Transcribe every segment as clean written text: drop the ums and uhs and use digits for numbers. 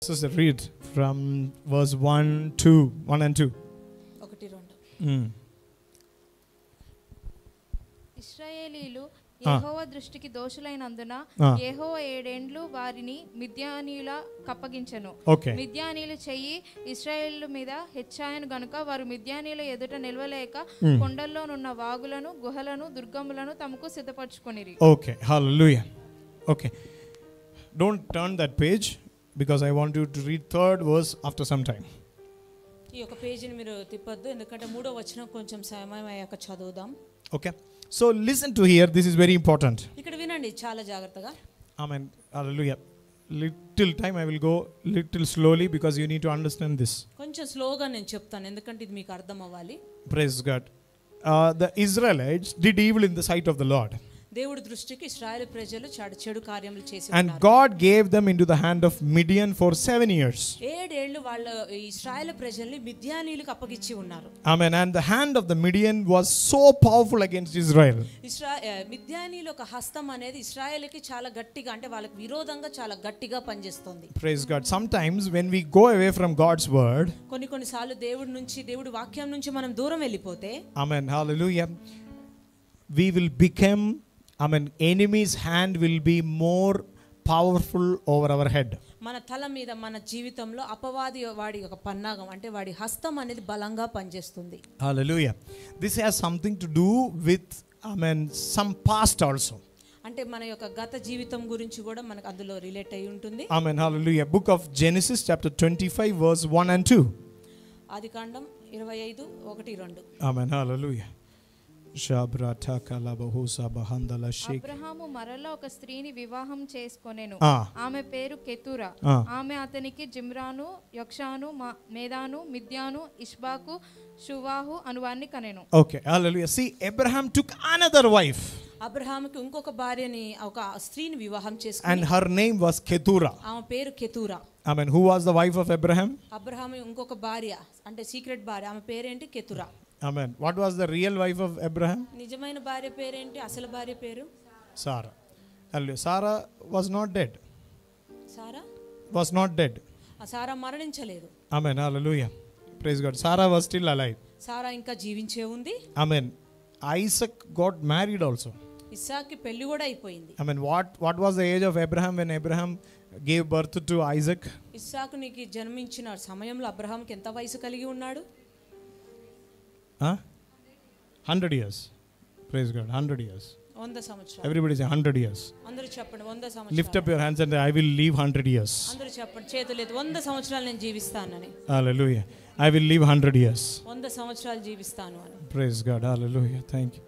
Sister, read from verse 1 and 2. ఇశ్రాయేలీలు యెహోవా దృష్టికి దోషులైనందున యెహోవా 7 ఏండ్లు వారిని మిద్యానీయుల కప్పగించెను. మిద్యానీయులు చెయ్యి ఇశ్రాయేలు మీద హెచ్చాయను గనుక వారు మిద్యానీయుల ఎదుట నిలవలేక కొండల్లోనున్న వాగులను గుహలను దుర్గములను తమకు సిద్ధపరచుకొనిరి. Okay, hallelujah. Okay, don't turn that page because I want you to read third verse after some time. ఈ ఒక పేజీని మీరు తిప్పొద్దు ఎందుకంటే మూడో వచనం కొంచెం సమయం అయ్యాక చదువుదాం. Okay, so listen to here, this is very important. ఇక్కడ వినండి చాలా జాగ్రత్తగా. Amen, hallelujah. Little time I will go little slowly because you need to understand this. కొంచెం స్లోగా నేను చెప్తాను ఎందుకంటే ఇది మీకు అర్థం అవ్వాలి. Praise God. The Israelites did evil in the sight of the Lord. దేవుడి దృష్టికి ఇశ్రాయేలు ప్రజలు చెడు కార్యములు చేసి and God gave them into the hand of Midian for 7 years. 7 ఏళ్లు వాళ్ళ ఇశ్రాయేలు ప్రజల్ని మిద్యానీయులకు అప్పగించి ఉన్నారు. Amen. And the hand of the Midian was so powerful against Israel. మిద్యానీయుల యొక్క హస్తం అనేది ఇశ్రాయేలుకి చాలా గట్టిగా అంటే వాళ్ళకి విరోధంగా చాలా గట్టిగా పనిచేస్తుంది. Praise God. Sometimes when we go away from God's word, కొన్ని సార్లు దేవుడి వాక్యం నుంచి మనం దూరం వెళ్ళిపోతే, amen, hallelujah, we will become, enemy's hand will be more powerful over our head. మన తల మీద మన జీవితంలో అపవాది వాడి యొక్క పన్నాగం అంటే వాడి హస్తం అనేది బలంగా పనిచేస్తుంది. Hallelujah. This has something to do with some past also. అంటే మన యొక్క గత జీవితం గురించి కూడా మనకు అందులో రిలేట్ అయి ఉంటుంది. Amen. Hallelujah. Book of Genesis chapter 25 verse 1 and 2. Adikandam 25 1 2. Amen. Hallelujah. Abraham మరలా ఒక స్త్రీని వివాహం చేసుకొనెను. ఆమె పేరు కెతూరా. ఆమె అతనికి జిమ్రాను, యొక్షాను, మేదాను, మిద్యాను, ఇష్బాకు, షువాహు అనువాన్ని కనెను. Okay, hallelujah. See, Abraham took another wife. అబ్రహాముకి ఇంకొక భార్యని ఒక స్త్రీని వివాహం చేసుకుని and her name was Ketura. ఆమె పేరు Keturah. Amen. Who was the wife of Abraham? Abraham ఇంకొక భార్య అంటే సీక్రెట్ భార్య ఆమె పేరేంటి Keturah. Amen. What was the real wife of Abraham? నిజమైన భార్య పేరేంటి అసలు భార్య పేరు? Sarah. Hallelujah. Sarah was not dead. Sarah was not dead. Sarah మరణించలేదు. Amen. Hallelujah. Praise God. Sarah was still alive. సారా ఇంకా జీవించే ఉంది. Amen. Isaac got married also. ఇస్సాకి పెళ్లి కూడా అయిపోయింది. Amen. What was the age of Abraham when Abraham gave birth to Isaac? ఇస్సాకునికి జన్మించిన సమయంలో అబ్రహాముకి ఎంత వయసు కలిగి ఉన్నాడు? 100 years. Praise God. 100 years. 100 సంవత్సరాలు. Everybody say 100 years. అందరూ చెప్పండి 100 సంవత్సరాలు. Lift up your hands and I will live 100 years. అందరూ చెప్పండి చేతులు ఎత్తి 100 సంవత్సరాలు నేను జీవిస్తానని. Hallelujah. I will live 100 years. 100 సంవత్సరాలు జీవిస్తాను అని. Praise God. Hallelujah. Thank you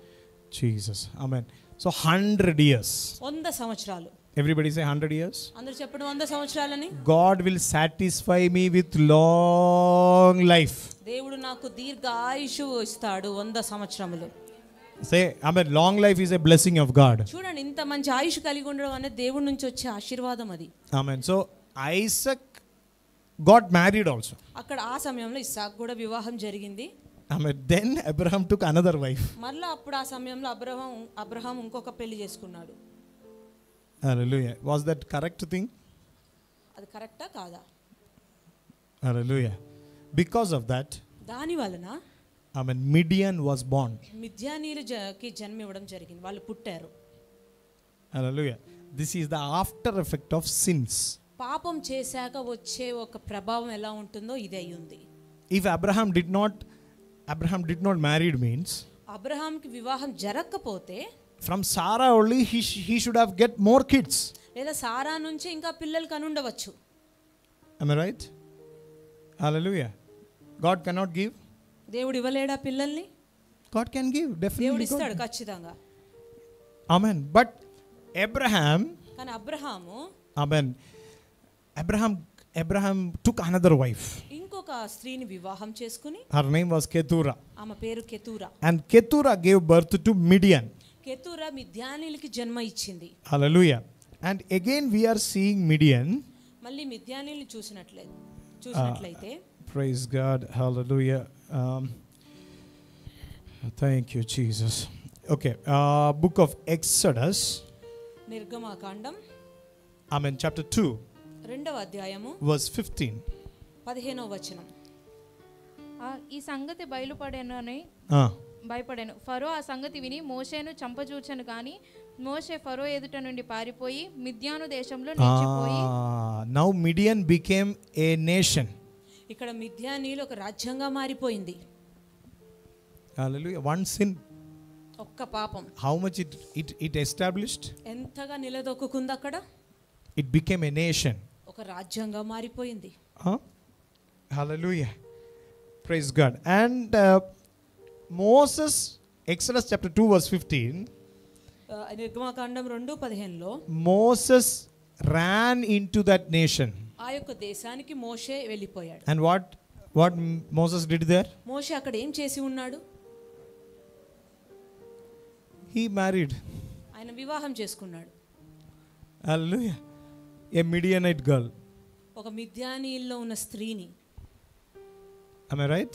Jesus. Amen. So 100 years. 100 సంవత్సరాలు. Everybody say 100 years. అందరూ చెప్పండి 100 సంవత్సరాలని. God will satisfy me with long life. దేవుడు నాకు దీర్ఘ ఆయుష్ ఇస్తాడు 100 సంవత్సరములు. Say, amen. Long life is a blessing of God. చూడండి ఇంత మంచి ఆయుష్ కలిగి ఉండడం అనేది దేవుడి నుంచి వచ్చే ఆశీర్వాదం అది. Amen. So Isaac got married also. అక్కడ ఆ సమయంలో ఇస్సాకు కూడా వివాహం జరిగింది. Amen. Then Abraham took another wife. మళ్ళా అప్పుడు ఆ సమయంలో అబ్రహాం ఇంకొక పెళ్లి చేసుకున్నాడు. Hallelujah. Was that correct thing? అది కరెక్టా కాదా? Hallelujah. Because of that, దాని వలన Amen, Midian was born. మిద్యానీయులకి జన్మ ఇవ్వడం జరిగింది. వాళ్ళు పుట్టారు. Hallelujah. This is the after effect of sins. పాపం చేశాక వచ్చే ఒక ప్రభావం ఎలా ఉంటుందో ఇదే ఉంది. If Abraham did not married means అబ్రహాంకి వివాహం జరగకపోతే from Sarah only he should have get more kids. లేదా సారా నుంచి ఇంకా పిల్లలు కనుండవచ్చు. Am I right? Hallelujah. God cannot give. దేవుడు ఇవ్వలేడా పిల్లల్ని? God can give, definitely. దేవుడు ఇస్తాడు ఖచ్చితంగా. Amen. But Abraham, కానీ Abraham, amen, Abraham took another wife. ఇంకొక స్త్రీని వివాహం చేసుకుని her name was Ketura. ఆమె పేరు Keturah. And Ketura gave birth to Midian. Keturah మిద్యానీయులకి జన్మ ఇచ్చింది. Hallelujah. And again we are seeing Midian. మళ్ళీ మిద్యానీయుల్ని చూసినట్లయితే praise God. Hallelujah. Thank you Jesus. Okay, book of Exodus, నిర్గమకాండం, amen, chapter 2. రెండవ అధ్యాయము verse 15. 15వ వచనం. ఈ సంగతి బయలుపడెనని భయపడాను. ఫరో ఆ సంగతి విని మోషేను చంపజూచను కానీ మోషే ఫరో ఎదుట నుండి పారిపోయి మిద్యాను దేశంలో నిలిచిపోయి. Now Midian became a nation. ఇక్కడ మిద్యానీయులు ఒక రాజ్యంగా మారిపోయింది. Hallelujah. One sin. ఒక్క పాపం. How much it established? ఎంతగా నిలదొక్కుంది అక్కడ? It became a nation. ఒక రాజ్యంగా మారిపోయింది. Hallelujah. Praise God. And Moses, Exodus chapter 2 verse 15. నిర్గమకాండం 2:15లో Moses ran into that nation. ఆ యొక్క దేశానికి మోషే వెళ్ళిపోయాడు. And what Moses did there? మోషే అక్కడ ఏం చేసి ఉన్నాడు? He married. ఆయన వివాహం చేసుకున్నాడు. Hallelujah. A Midianite girl. ఒక మిద్యానీయుల్లో ఉన్న స్త్రీని. Am I right?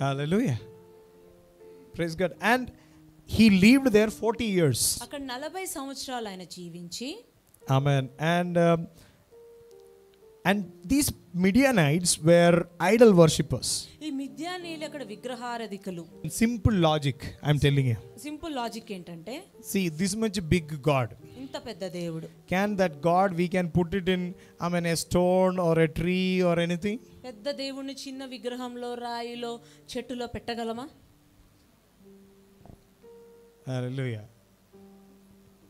Hallelujah. Praise God. And he lived there 40 years. అక్కడ 40 సంవత్సరాలు ఆయన జీవించి. Amen. And these Midianites were idol worshippers. ఈ మిద్యానీయులు అక్కడ విగ్రహారాధికులు. Simple logic I'm telling you. Simple logic ఏంటంటే, see this much big God, ఇంత పెద్ద దేవుడు, can that God we can put it in a stone or a tree or anything? పెద్ద దేవుణ్ణి చిన్న విగ్రహంలో, రాయిలో, చెట్టులో పెట్టగలమా? Hallelujah.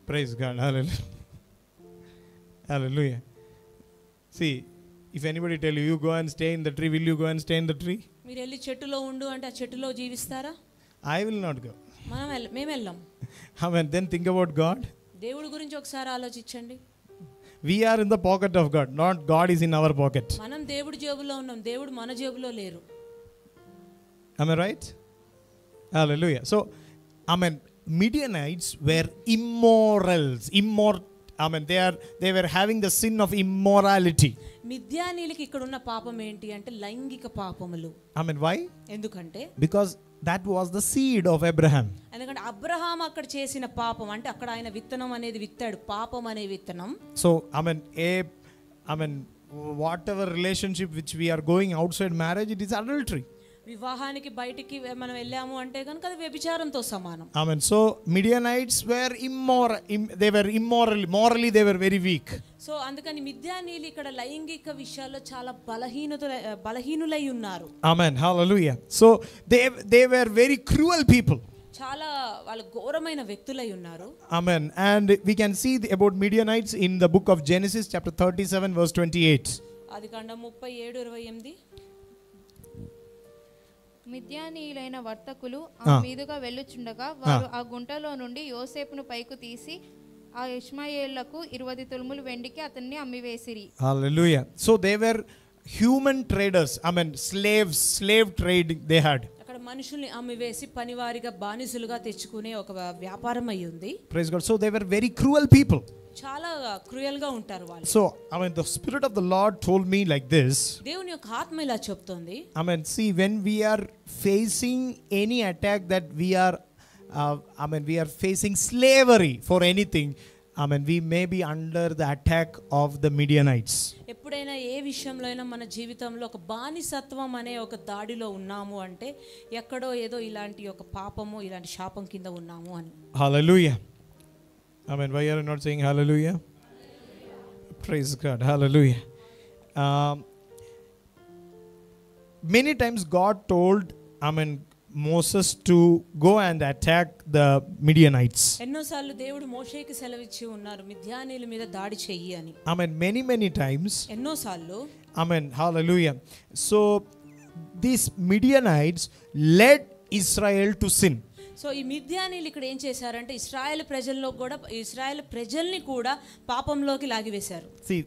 Praise God. Hallelujah. Hallelujah. See, if anybody tell you, you go and stay in the tree, will you go and stay in the tree? మీరు వెళ్ళి చెట్టులో ఉండు అంటే ఆ చెట్టులో జీవిస్తారా? I will not go. మేము వెళ్ళాం. Amen. Then think about God. దేవుడి గురించి ఒకసారి ఆలోచించండి. We are in the pocket of God, not God is in our pocket. మనం దేవుడి జేబులో ఉన్నాం, దేవుడు మన జేబులో లేరు. Am I right? Hallelujah. So, Midianites were immorals. They were having the sin of immorality. మిద్యానీయులకి ఇక్కడ ఉన్న పాపం ఏంటి అంటే లైంగిక పాపములు. Why? ఎందుకంటే because that was the seed of Abraham. ఎందుకంటే అబ్రహాం అక్కడ చేసిన పాపం అంటే అక్కడ ఆయన విత్తనం అనేది విత్తాడు, పాపం అనే విత్తనం. So whatever relationship which we are going outside marriage, it is adultery. వివాహానికి బయటికి మనం వెళ్ళాము అంటే కనుక అది వ్యభిచారంతో సమానం. So Midianites were immoral. They were morally they were very weak. So అందుకని మిద్యానీయులు ఇక్కడ లైంగిక విషయాల్లో చాలా బలహీనులై ఉన్నారు. Amen. Hallelujah. So they were very cruel people. చాలా వాళ్ళు ఘోరమైన వ్యక్తులై ఉన్నారు. Amen. And we can see about Midianites in the book of Genesis chapter 37 verse 28. ఆదికాండం 37:28. మిద్యానీయులైన వర్తకులు ఆ మీదుగా వెళ్ళుచుండగా వారు ఆ గుంటలో నుండి యోసేపును పైకి తీసి ఆ ఇష్మాయేలుకు 20 తులములు వెండికి అతన్ని అమ్మివేసిరి. Hallelujah. So they were human traders. Slave trade they had. అక్కడ మనుషుల్ని అమ్మివేసి పనివారిగా బానిసలుగా తెచ్చుకునే ఒక వ్యాపారం అయి ఉంది. Praise God. So they were very cruel people. చాలా క్రూయల్ గా ఉంటారు వాళ్ళు. So the spirit of the Lord told me like this. దేవుని యొక్క ఆత్మ ఇలా చెప్తోంది. See, when we are facing any attack that we are facing slavery for anything, we may be under the attack of the Midianites. ఎప్పుడైనా ఏ విషయంలో అయినా మన జీవితంలో ఒక బానిసత్వం అనే ఒక దాడిలో ఉన్నాము అంటే ఎక్కడో ఏదో ఇలాంటి ఒక పాపము, ఇలాంటి శాపం కింద ఉన్నాము అని. Hallelujah. Why are you not saying hallelujah? Praise God. Hallelujah. Many times God told Moses to go and attack the Midianites. ఎన్నోసార్లు దేవుడు మోషేకి సెలవిచ్చి ఉన్నారు మిద్యానీయుల మీద దాడి చెయ్యి అని. Many times. ఎన్నోసార్లు. Hallelujah. So these Midianites led Israel to sin. So ఈ మిద్యానీయులు ఇక్కడ ఏం చేశారంటే ఇశ్రాయేలు ప్రజల్ని కూడా పాపంలోకి లాగివేశారు. See,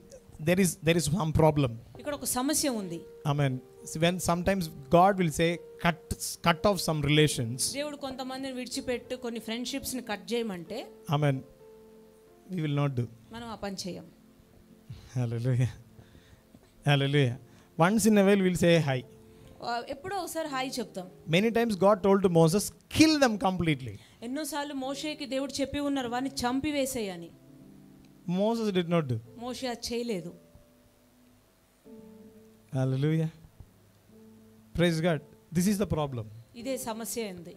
there is one problem. ఇక్కడ ఒక సమస్య ఉంది. When sometimes God will say cut off some relations. దేవుడు కొంతమందిని విడిచిపెట్టు, కొన్ని ఫ్రెండ్షిప్స్ ని కట్ చేయమంటే we will not do. మనం ఆ పని చేయం. Hallelujah. Hallelujah. Once in a while we'll say hi. ఎప్పుడో ఒకసారి హాయ్ చెప్తాం. Many times God told to Moses, kill them completely. ఎన్నోసార్లు మోషేకి దేవుడు చెప్పి ఉన్నారు వారిని చంపివేసేయని. Moses did not do. మోషే అది చేయలేదు. Hallelujah. Praise God. This is the problem. ఇదే సమస్య ఉంది.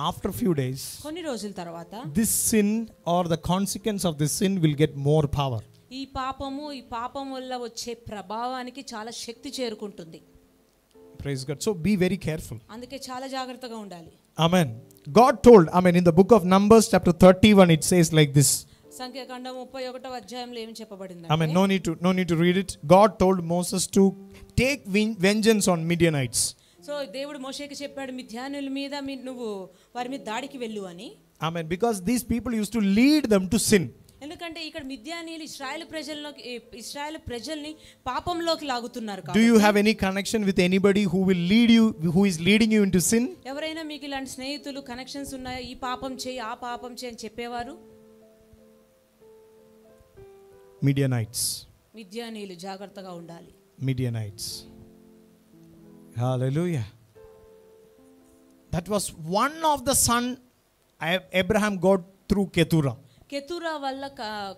After few days, కొన్ని రోజుల తర్వాత this sin or the consequence of this sin will get more power. ఈ పాపం వల్ల వచ్చే ప్రభావానికి చాలా శక్తి చేరుకుంటుంది. Praise God. So be very careful. అందుకే చాలా జాగ్రత్తగా ఉండాలి. Amen. God told, in the book of Numbers chapter 31 it says like this. సంఖ్యాకాండం 31వ అధ్యాయంలో ఏమి చెప్పబడింది? No need to read it. God told Moses to take vengeance on Midianites. So దేవుడు మోషేకి చెప్పాడు, మిద్యానీయుల మీద నువ్వు వారి మీద దాడికి వెళ్ళు అని. Amen. Because these people used to lead them to sin. ఎందుకంటే ఇక్కడ మిద్యానీయులు ఇశ్రాయేలు ప్రజల్ని పాపంలోకి లాగుతున్నారు. Do you have any connection with anybody who will lead you, who is leading you into sin? ఎవరైనా మీకు ఇలాంటి స్నేహితులు కనెక్షన్స్ ఉన్నాయా? ఈ పాపం చేయి, ఆ పాపం చేయి అని చెప్పేవారు? మిద్యానీయులు జాగ్రత్తగా ఉండాలి. Midianites. Hallelujah. That was one of the son Abraham got through Ketura వల్ల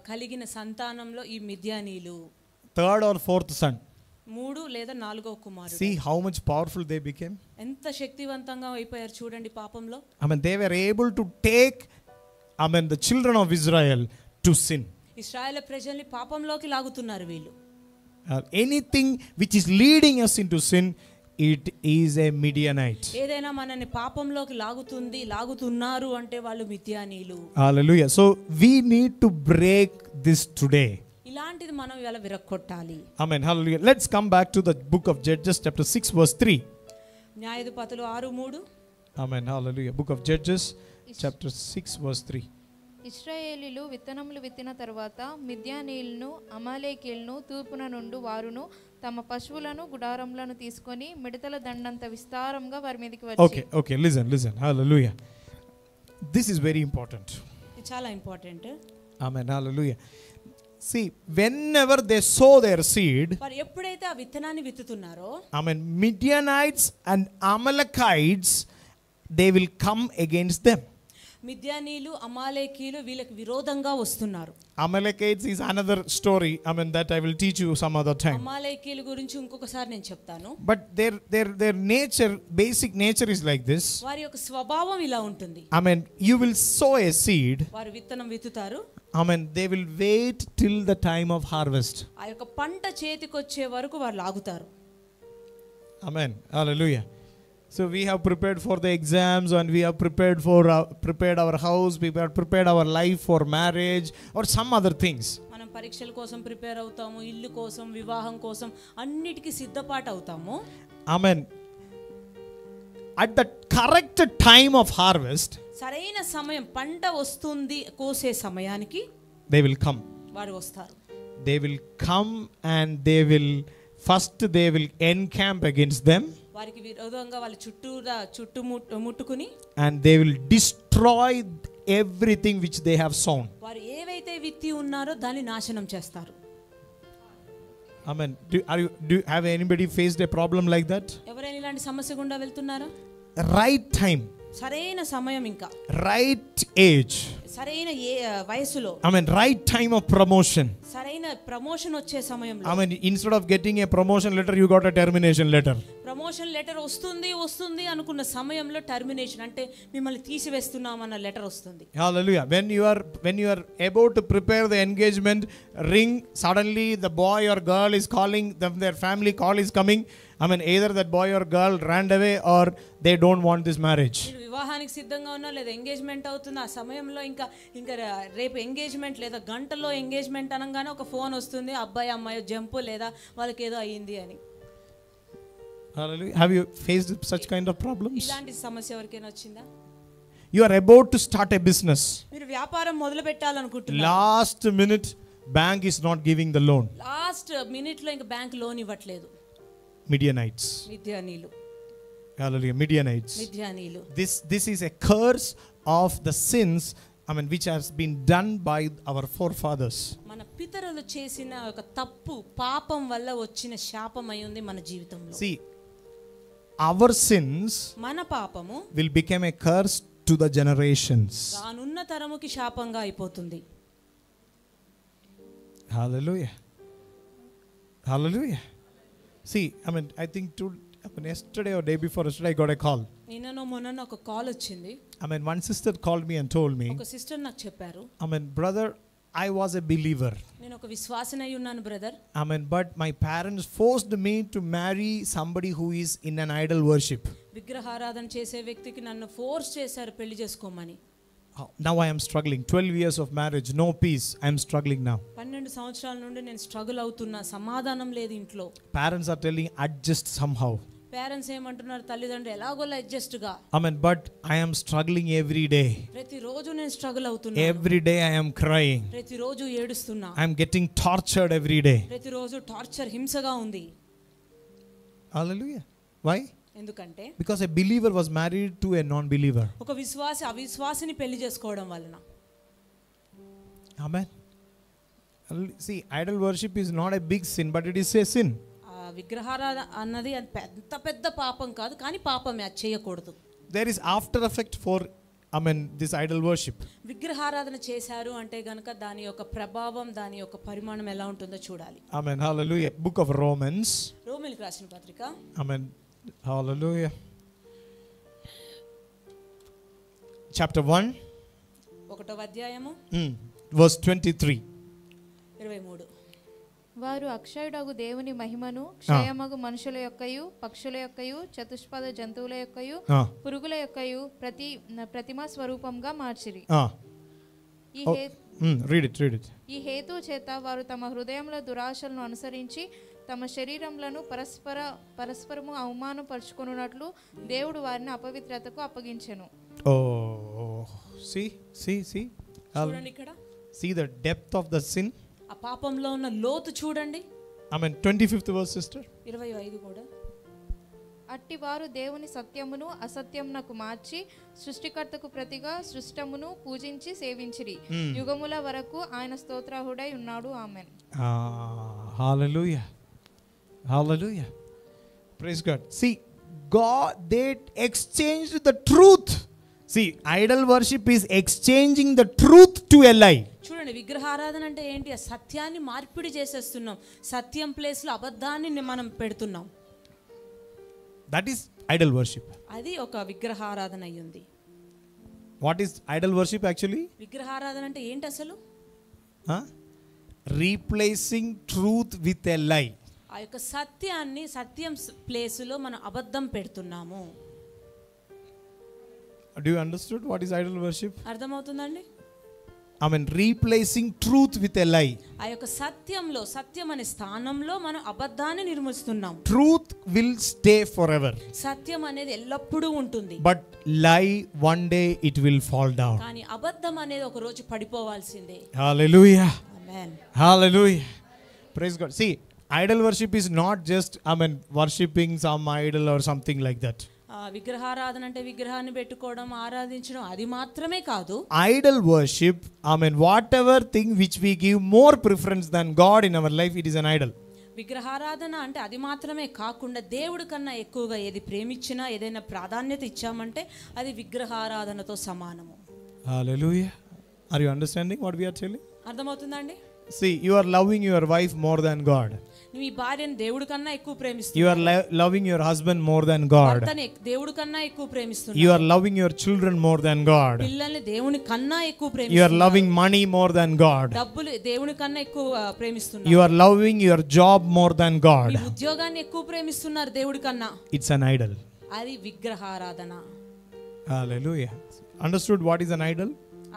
కలిగిన సంతానంలో ఈ మిద్యానీయులు third or fourth son. 3 లేదా 4వ కుమారుడు. See how much powerful they became. ఎంత శక్తివంతంగా అయిపోయారు చూడండి పాపంలో. They were able to take the children of Israel to sin. ఇశ్రాయేలు ప్రజల్ని పాపంలోకి లాగుతున్నారు వీళ్ళు. Anything which is leading us into sin, it is a Midianite. ఏదైనా మనల్ని పాపంలోకి లాగుతున్నారు అంటే వాళ్ళు మిద్యానీయులు. Hallelujah. So we need to break this today. ఇలాంటిది మనం ఇవాళ విరక్కొట్టాలి. Amen. Hallelujah. Let's come back to the book of Judges chapter 6 verse 3. న్యాయాధిపతులు 6:3. Amen. Hallelujah. Book of Judges chapter 6 verse 3. ఇశ్రాయేలీలు విత్తనములు విత్తిన తర్వాత మిద్యానీయులను అమాలేకీయులను తూర్పున నుండి వారును తమ పశువులను గుడారములను తీసుకొని మిడతల దండంత విస్తారంగా వారి మీదకి వచ్చి. Okay, listen. Hallelujah. This is very important. ఇది చాలా important. Amen. Hallelujah. See, whenever they sow their seed, వారు ఎప్పుడైతే ఆ విత్తనాన్ని విత్తుతున్నారో, Midianites and Amalekites, they will come against them. మిద్యానీయులు అమాలేకీయులు వీళ్ళకి విరోధంగా వస్తున్నారు. Amalekites is another story. That I will teach you some other time. అమాలేకీయుల గురించి ఇంకొకసారి నేను చెప్తాను. But their nature, basic nature is like this. వారి యొక్క స్వభావం ఇలా ఉంటుంది. You will sow a seed. వారు విత్తనం విత్తుతారు. They will wait till the time of harvest. ఆ యొక్క పంట చేతికొచ్చే వరకు వారు లాగుతారు. Amen. Hallelujah. So we have prepared for the exams, and we have prepared our house, we have prepared our life for marriage or some other things. మనం పరీక్షల కోసం prepare అవుతాము, ఇల్లు కోసం, వివాహం కోసం అన్నిటికీ సిద్ధపాటు అవుతాము. Amen. At the correct time of harvest, సరైన సమయం పంట వస్తుంది కోసే సమయానికి they will come. వారు వస్తారు. They will come and they will encamp against them. వారికి విరోధంగా వాళ్ళ చుట్టుముట్టుకుని and they will destroy everything which they have sown. వారు ఏవైతే విత్తి ఉన్నారో దాన్ని నాశనం చేస్తారు. Amen. Do have anybody faced a problem like that? ఎవరైనా ఇలాంటి సమస్య గుండా వెళ్తున్నారా? Right time, సరైన సమయం, ఇంకా right age, సరైన వయసులో, right time of promotion. సరైన ప్రమోషన్ వచ్చే సమయంలో, instead of getting a promotion letter, you got a termination letter. Promotion letter వస్తుంది అనుకున్న సమయంలో టర్మినేషన్ అంటే మిమ్మల్ని తీసివేస్తున్నామన్న లెటర్ వస్తుంది. Hallelujah. When you are about to prepare the engagement ring, suddenly the boy or girl is calling them, their family call is coming. Either that boy or girl ran away or they don't want this marriage. వివాహానికి సిద్ధంగా ఉన్నా లేదా engagement అవుతుంది, ఆ సమయంలో ఇంకా రేపు engagement లేదా గంటలో ఎంగేజ్మెంట్ అనగానే ఒక ఫోన్ వస్తుంది, అబ్బాయి అమ్మాయి జంపు లేదా వాళ్ళకి ఏదో అయ్యింది అని. Hallelujah. Have you faced such kind of problems? ఇలాంటి సమస్య ఎవరికైనా వచ్చిందా? You are about to start a business. మీరు వ్యాపారం మొదలు పెట్టాలనుకుంటున్నారు. Last minute bank is not giving the loan. Last minute లో ఇంకా బ్యాంక్ లోన్ ఇవ్వట్లేదు. మిద్యానీయులు. Hallelujah. Midianites. మిద్యానీయులు. This is a curse of the sins which has been done by our forefathers. మన పితరులు చేసిన ఒక తప్పు పాపం వల్ల వచ్చిన శాపం అయి ఉంది మన జీవితంలో. See, our sins మన పాపము will become a curse to the generations. రానున్న తరముకి శాపంగా అయిపోతుంది. Hallelujah. Hallelujah. See, I think yesterday or day before yesterday I got a call. నిన్ననో మొన్ననో ఒక కాల్ వచ్చింది. One sister called me and told me. ఒక sister నాకు చెప్పారు. Brother, I was a believer. నేను ఒక విశ్వాసినై ఉన్నాను brother. But my parents forced me to marry somebody who is in an idol worship. విగ్రహారాధన చేసే వ్యక్తికి నన్ను ఫోర్స్ చేశారు పెళ్లి చేసుకోమని. Now I am struggling. 12 years of marriage, no peace. I am struggling now. 12 సంవత్సరాల నుండి నేను స్ట్రగుల్ అవుతున్నా, సమాధానం లేదు ఇంట్లో. Parents are telling adjust somehow. Parents ఏమంటున్నారు, తల్లిదండ్రులు ఎలాగోలా అడ్జస్ట్ గా. But I am struggling every day. ప్రతిరోజు నేను స్ట్రగుల్ అవుతున్నా. Every day I am crying. ప్రతిరోజు ఏడుస్తున్నా. I am getting tortured every day. ప్రతిరోజు టార్చర్, హింసగా ఉంది. Hallelujah. Why? ఎందుకంటే because a believer was married to a non-believer. ఒక విశ్వాసి అవిశ్వాసిని పెళ్లి చేసుకోవడం వలన. Amen. See, idol worship is not a big sin, but it is a sin. విగ్రహారాధన అన్నది పెద్ద పాపం కాదు, కానీ పాపమే, అది చేయకూడదు. There is after effect for this idol worship. విగ్రహారాధన చేశారు అంటే గనుక దాని యొక్క ప్రభావం, దాని యొక్క పరిమాణం ఎలా ఉంటుందో చూడాలి. Amen. Hallelujah. Book of Romans. రోమీయులకు రాసిన పత్రిక. Amen. Hallelujah. Chapter 1. ఒకటవ అధ్యాయము. Verse 23. 23. వారు అక్షయుడగు దేవుని మహిమను క్షయమగు మనుషుల యొక్కయు, పక్షుల యొక్కయు, చతుష్పద జంతువుల యొక్కయు, పురుగుల యొక్కయు ప్రతిమా స్వరూపంగా మార్చిరి. ఈ హేతు చేత వారు తమ హృదయంలో దురాశలను అనుసరించి తమ శరీరములను పరస్పరము అవమానపరుచుకొనున్నట్లు దేవుడు వారిని అపవిత్రతకు అప్పగించెను. చూడండి ఇక్కడ. See the depth of the sin. ఆ పాపంలో ఉన్న లోతు చూడండి. 25th verse sister. 25 కూడా. అట్టివారు దేవుని సత్యమును అసత్యమునకు మార్చి సృష్టికర్తకు ప్రతిగా సృష్టమును పూజించి సేవించిరి. యుగముల వరకు ఆయన స్తోత్రార్హుడై ఉన్నాడు. ఆమేన్. Hallelujah. Hallelujah. Praise God. See, God, they exchanged the truth. See, idol worship is exchanging the truth to a lie. చూడండి, విగ్రహారాధన అంటే ఏంటి? ఆ సత్యాన్ని మార్పిడి చేసేస్తున్నాం. సత్యం ప్లేస్ లో అబద్ధాన్ని మనం పెడుతున్నాం. That is idol worship. అది ఒక విగ్రహారాధన అయ్యింది. What is idol worship actually? విగ్రహారాధన అంటే ఏంటి అసలు? Replacing truth with a lie. ఆ యొక్క సత్యాన్ని సత్యం ప్లేస్ లో మనం అబద్ధం పెడుతున్నాము. Do you understood what is idol worship? అర్థమవుతుందండి? Replacing truth with a lie. ఆ యొక్క సత్యంలో, సత్యం అనే స్థానంలో మనం అబద్ధాన్ని నిర్మిస్తున్నాం. Truth will stay forever. సత్యం అనేది ఎల్లప్పుడూ ఉంటుంది. But lie one day it will fall down. కానీ అబద్ధం అనేది ఒక రోజు పడిపోవాల్సిందే. Hallelujah. Amen. Hallelujah. Praise God. See, idol worship is not just worshipping some idol or something like that. విగ్రహారాధన అంటే విగ్రహాన్ని పెట్టుకోవడం, ఆరాధించడం, అది మాత్రమే కాదు. Idol worship, whatever thing which we give more preference than God in our life, it is an idol. విగ్రహారాధన అంటే అది మాత్రమే కాకుండా దేవుడి కన్నా ఎక్కువగా ఏది ప్రేమించినా, ఏదైనా ప్రాధాన్యత ఇచ్చామంటే అది విగ్రహారాధనతో సమానము. Hallelujah. Are you understanding what we are telling? అర్థమవుతుందండి? See, you are loving your wife more than God. నీ భార్యను దేవుడి కన్నా ఎక్కువ ప్రేమిస్తున్నావు. You are loving your husband more than God. భర్తని దేవుడి కన్నా ఎక్కువ ప్రేమిస్తున్నావు. You are loving your children more than God. పిల్లల్ని దేవుని కన్నా ఎక్కువ ప్రేమిస్తున్నావు. You are loving money more than God. డబ్బులు దేవుని కన్నా ఎక్కువ ప్రేమిస్తున్నావు. You are loving your job more than God. మీ ఉద్యోగాన్ని ఎక్కువ ప్రేమిస్తున్నారు దేవుడి కన్నా. It's an idol. అది విగ్రహారాధన. Hallelujah. Understood what is an idol?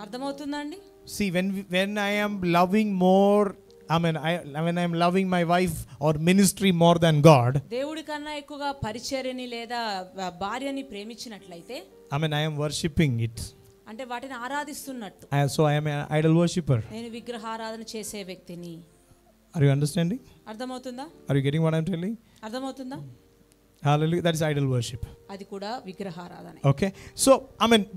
అర్థమవుతుందండి? See, when I am loving more, when I am loving my wife or ministry more than God, దేవుడి కన్నా ఎక్కువగా పరిచర్యని లేదా భార్యని ప్రేమించినట్లయితే, I am worshipping it. అంటే వాటిని ఆరాధిస్తున్నట్టు. So I am an idol worshipper. నేను విగ్రహారాధన చేసే వ్యక్తిని. Are you understanding? అర్థమవుతుందా? Are you getting what I am telling? అర్థమవుతుందా? Hallelujah. That is idol worship. అది కూడా విగ్రహారాధన. Okay. So,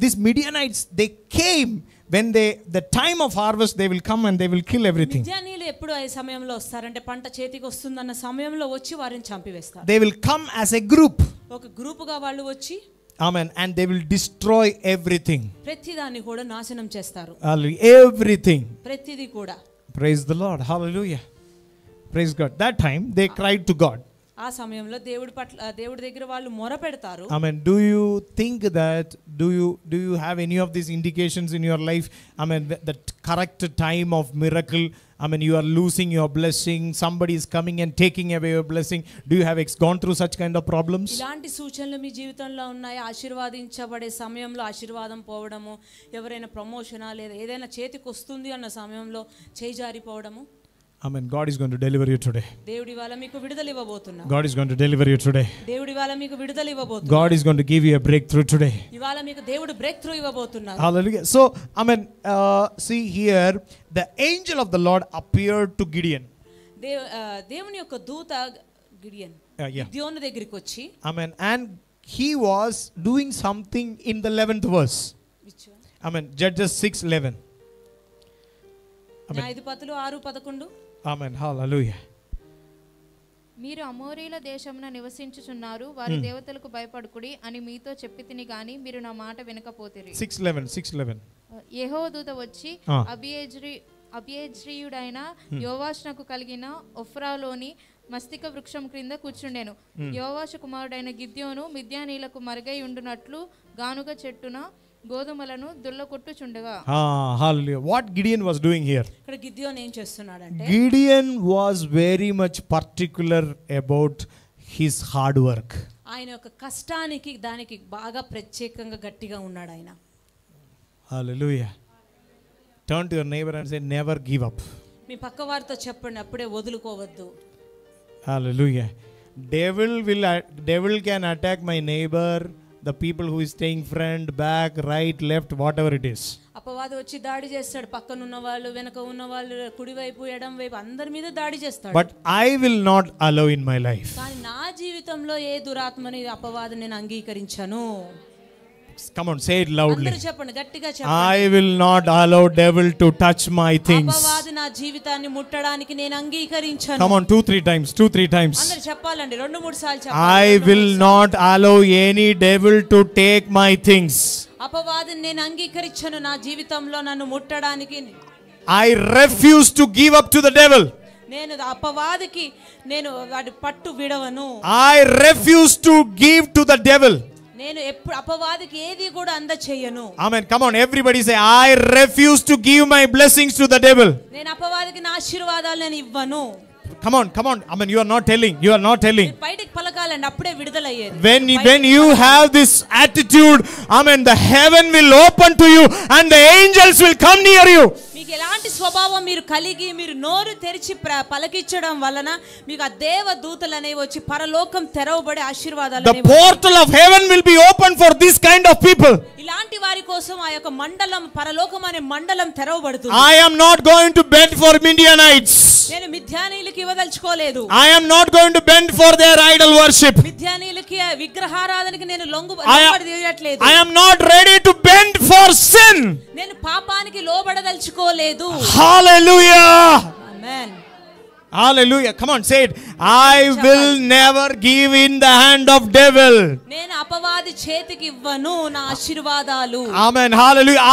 these Midianites, they came when the time of harvest, they will come and they will kill everything. మిద్యానీయులు ఎప్పుడు ఆ సమయంలో వస్తారంటే పంట చేతికి వస్తుందన్న సమయంలో వచ్చి వారిని చంపివేస్తారు. They will come as a group. ఒక గ్రూపుగా వాళ్ళు వచ్చి and they will destroy everything. ప్రతిదాన్ని కూడా నాశనం చేస్తారు. Everything. ప్రతిది కూడా. Praise the Lord. Hallelujah. Praise God. That time they cried to God. ఆ సమయంలో దేవుడి దగ్గర వాళ్ళు మొరపెడతారు. I mean, do you think that do you have any of these indications in your life? I mean, the correct time of miracle. I mean, you are losing your blessing. Somebody is coming and taking away your blessing. Do you have gone through such kind of problems? ఇలాంటి సూచనలు మీ జీవితంలో ఉన్నాయి. ఆశీర్వాదించబడే సమయంలో ఆశీర్వాదం పోవడము, ఎవరైనా ప్రమోషనా లేదా ఏదైనా చేతికి వస్తుంది అన్న సమయంలో చేయి జారిపోవడము. Amen. God is going to deliver you today. దేవుడి వల్ల మీకు విడుదల ఇవ్వబోతున్నారు. God is going to deliver you today. దేవుడి వల్ల మీకు విడుదల ఇవ్వబోతున్నారు. God is going to give you a breakthrough today. ఇవాళ మీకు దేవుడు బ్రేక్ త్రూ ఇవ్వబోతున్నారు. Hallelujah. So, I mean, see here, the angel of the Lord appeared to Gideon. దేవుని యొక్క దూత గిడియోను గిడియోను దగ్గరికి వచ్చి, Amen, and he was doing something in the 11th verse. Amen. Judges 6:11. న్యాయాధిపతులు 6:11. Amen. Hallelujah. మీరు అమోరీల దేశమున నివసించుచున్నారు, వారి దేవతలకు భయపడుకుడి అని మీతో చెప్పితిని గాని మీరు నా మాట వినకపోతిరి. 6:11. యెహోవా దూత వచ్చి అబీయెజ్రీయుడైన యోవాషునకు కలిగిన ఒఫ్రాలోని మస్తిక వృక్షం క్రింద కూర్చుండెను. యోవాషు కుమారుడైన గిద్యోను మిద్యానీలకు మరుగై ఉండునట్లు గానుగ చెట్టున గోధుమలను దుల్లకొట్టుచుండగా. Hallelujah. What Gideon was doing here? ఇక్కడ గిద్యోను ఏం చేస్తున్నాడంటే, Gideon was very much particular about his hard work. ఆయన యొక్క కష్టానికి దానికి బాగా ప్రత్యేకంగా గట్టిగా ఉన్నాడు ఆయన. Hallelujah. Turn to your neighbor and say, never give up. మీ పక్క వారితో చెప్పండి, అప్పుడే వదులుకోవద్దు. Hallelujah. Devil can attack my neighbor, the people who is staying front, back, right, left, whatever it is. అపవాది వచ్చి దాడి చేస్తాడు. పక్కన ఉన్న వాళ్ళు, వెనక ఉన్న వాళ్ళు, కుడివైపు ఎడం వైపు అందరి మీద దాడి చేస్తాడు. But I will not allow in my life. కానీ నా జీవితంలో ఏ దురాత్మని అపవాది నేను అంగీకరించను. Come on, say it loudly. అందరూ చెప్పండి, గట్టిగా చెప్పండి. I will not allow devil to touch my things. అపవాది నా జీవితాన్ని ముట్టడానికి నేను అంగీకరించను. Come on, 2-3 times. అందరూ చెప్పాలండి, 2-3 సార్లు చెప్పాలి. I will not allow any devil to take my things. అపవాదిని నేను అంగీకరించను నా జీవితంలో నన్ను ముట్టడానికి. I refuse to give up to the devil. నేను అపవాదికి నేను వాడి పట్టు విడవను. I refuse to give to the devil. నేను ఎప్పుడు అపవాదికి ఏది కూడా అందచేయను. Amen. Come on, everybody say, I refuse to give my blessings to the devil. నేను అపవాదికి నా ఆశీర్వాదాలు నేను ఇవ్వను. Come on. I mean, you are not telling. బయటికి పలకాలండి, అప్పుడే విడుదలయ్యేది. When you have this attitude, amen, the heaven will open to you and the angels will come near you. మీకు ఎలాంటి స్వభావం మీరు కలిగి మీరు నోరు తెరిచి పలకించడం వలన మీకు ఆ దేవ దూతలు అనేవి వచ్చి పరలోకం తెరవబడే ఆశీర్వాదాలు. The portal of heaven will be open for this kind of people. ఇలాంటి వారి కోసం ఆ యొక్క మండలం, పరలోకం అనే మండలం తెరవబడుతుంది. I am not going to bend for Midianites. నేను మిద్యానీయులకు ఇవ్వదలుచుకోలేదు. I am not going to bend for their idol worship. మిద్యానీయులకి విగ్రహారాధనకి నేను లోబడలేదు. I am not ready to bend for sin. నేను పాపానికి లోబడదలుచుకోలేదు. Hallelujah. Amen. Hallelujah. Come on, say it. I will never give in the hand of devil. నేను అపవాది చేతికి ఇవ్వను నా ఆశీర్వాదాలు. Amen. Hallelujah.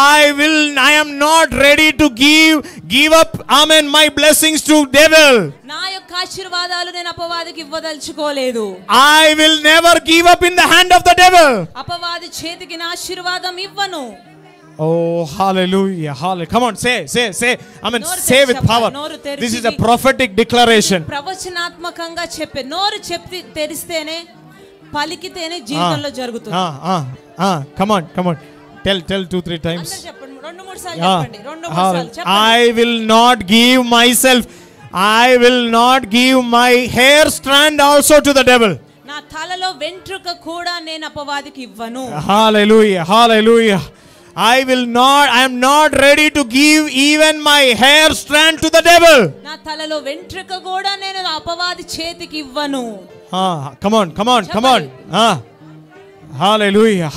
I am not ready to give up, amen, my blessings to devil. నా యొక్క ఆశీర్వాదాలు నేను అపవాదికి ఇవ్వదలుచుకోలేదు. I will never give up in the hand of the devil. అపవాది చేతికి నా ఆశీర్వాదం ఇవ్వను. Oh, hallelujah. Come on, say. Amen. Say with power. This is a prophetic declaration. ప్రవచనాత్మకంగా చెప్పే నోరు తెరిస్తేనే పలికితేనే జీవితంలో జరుగుతుంది. Come on. Tell 2-3 times. అందరూ చెప్పండి, 2-3 సార్లు చెప్పండి. 2-3 సార్లు చెప్పండి. I will not give myself. I will not give my hair strand also to the devil. నా తలలో వెంట్రుక కూడా నేను అపవాదికి ఇవ్వను. Hallelujah. I am not ready to give even my hair strand to the devil. నా తలలో వెంట్రుక కూడా నేను అపవాది చేతికి ఇవ్వను. Come on. Hallelujah.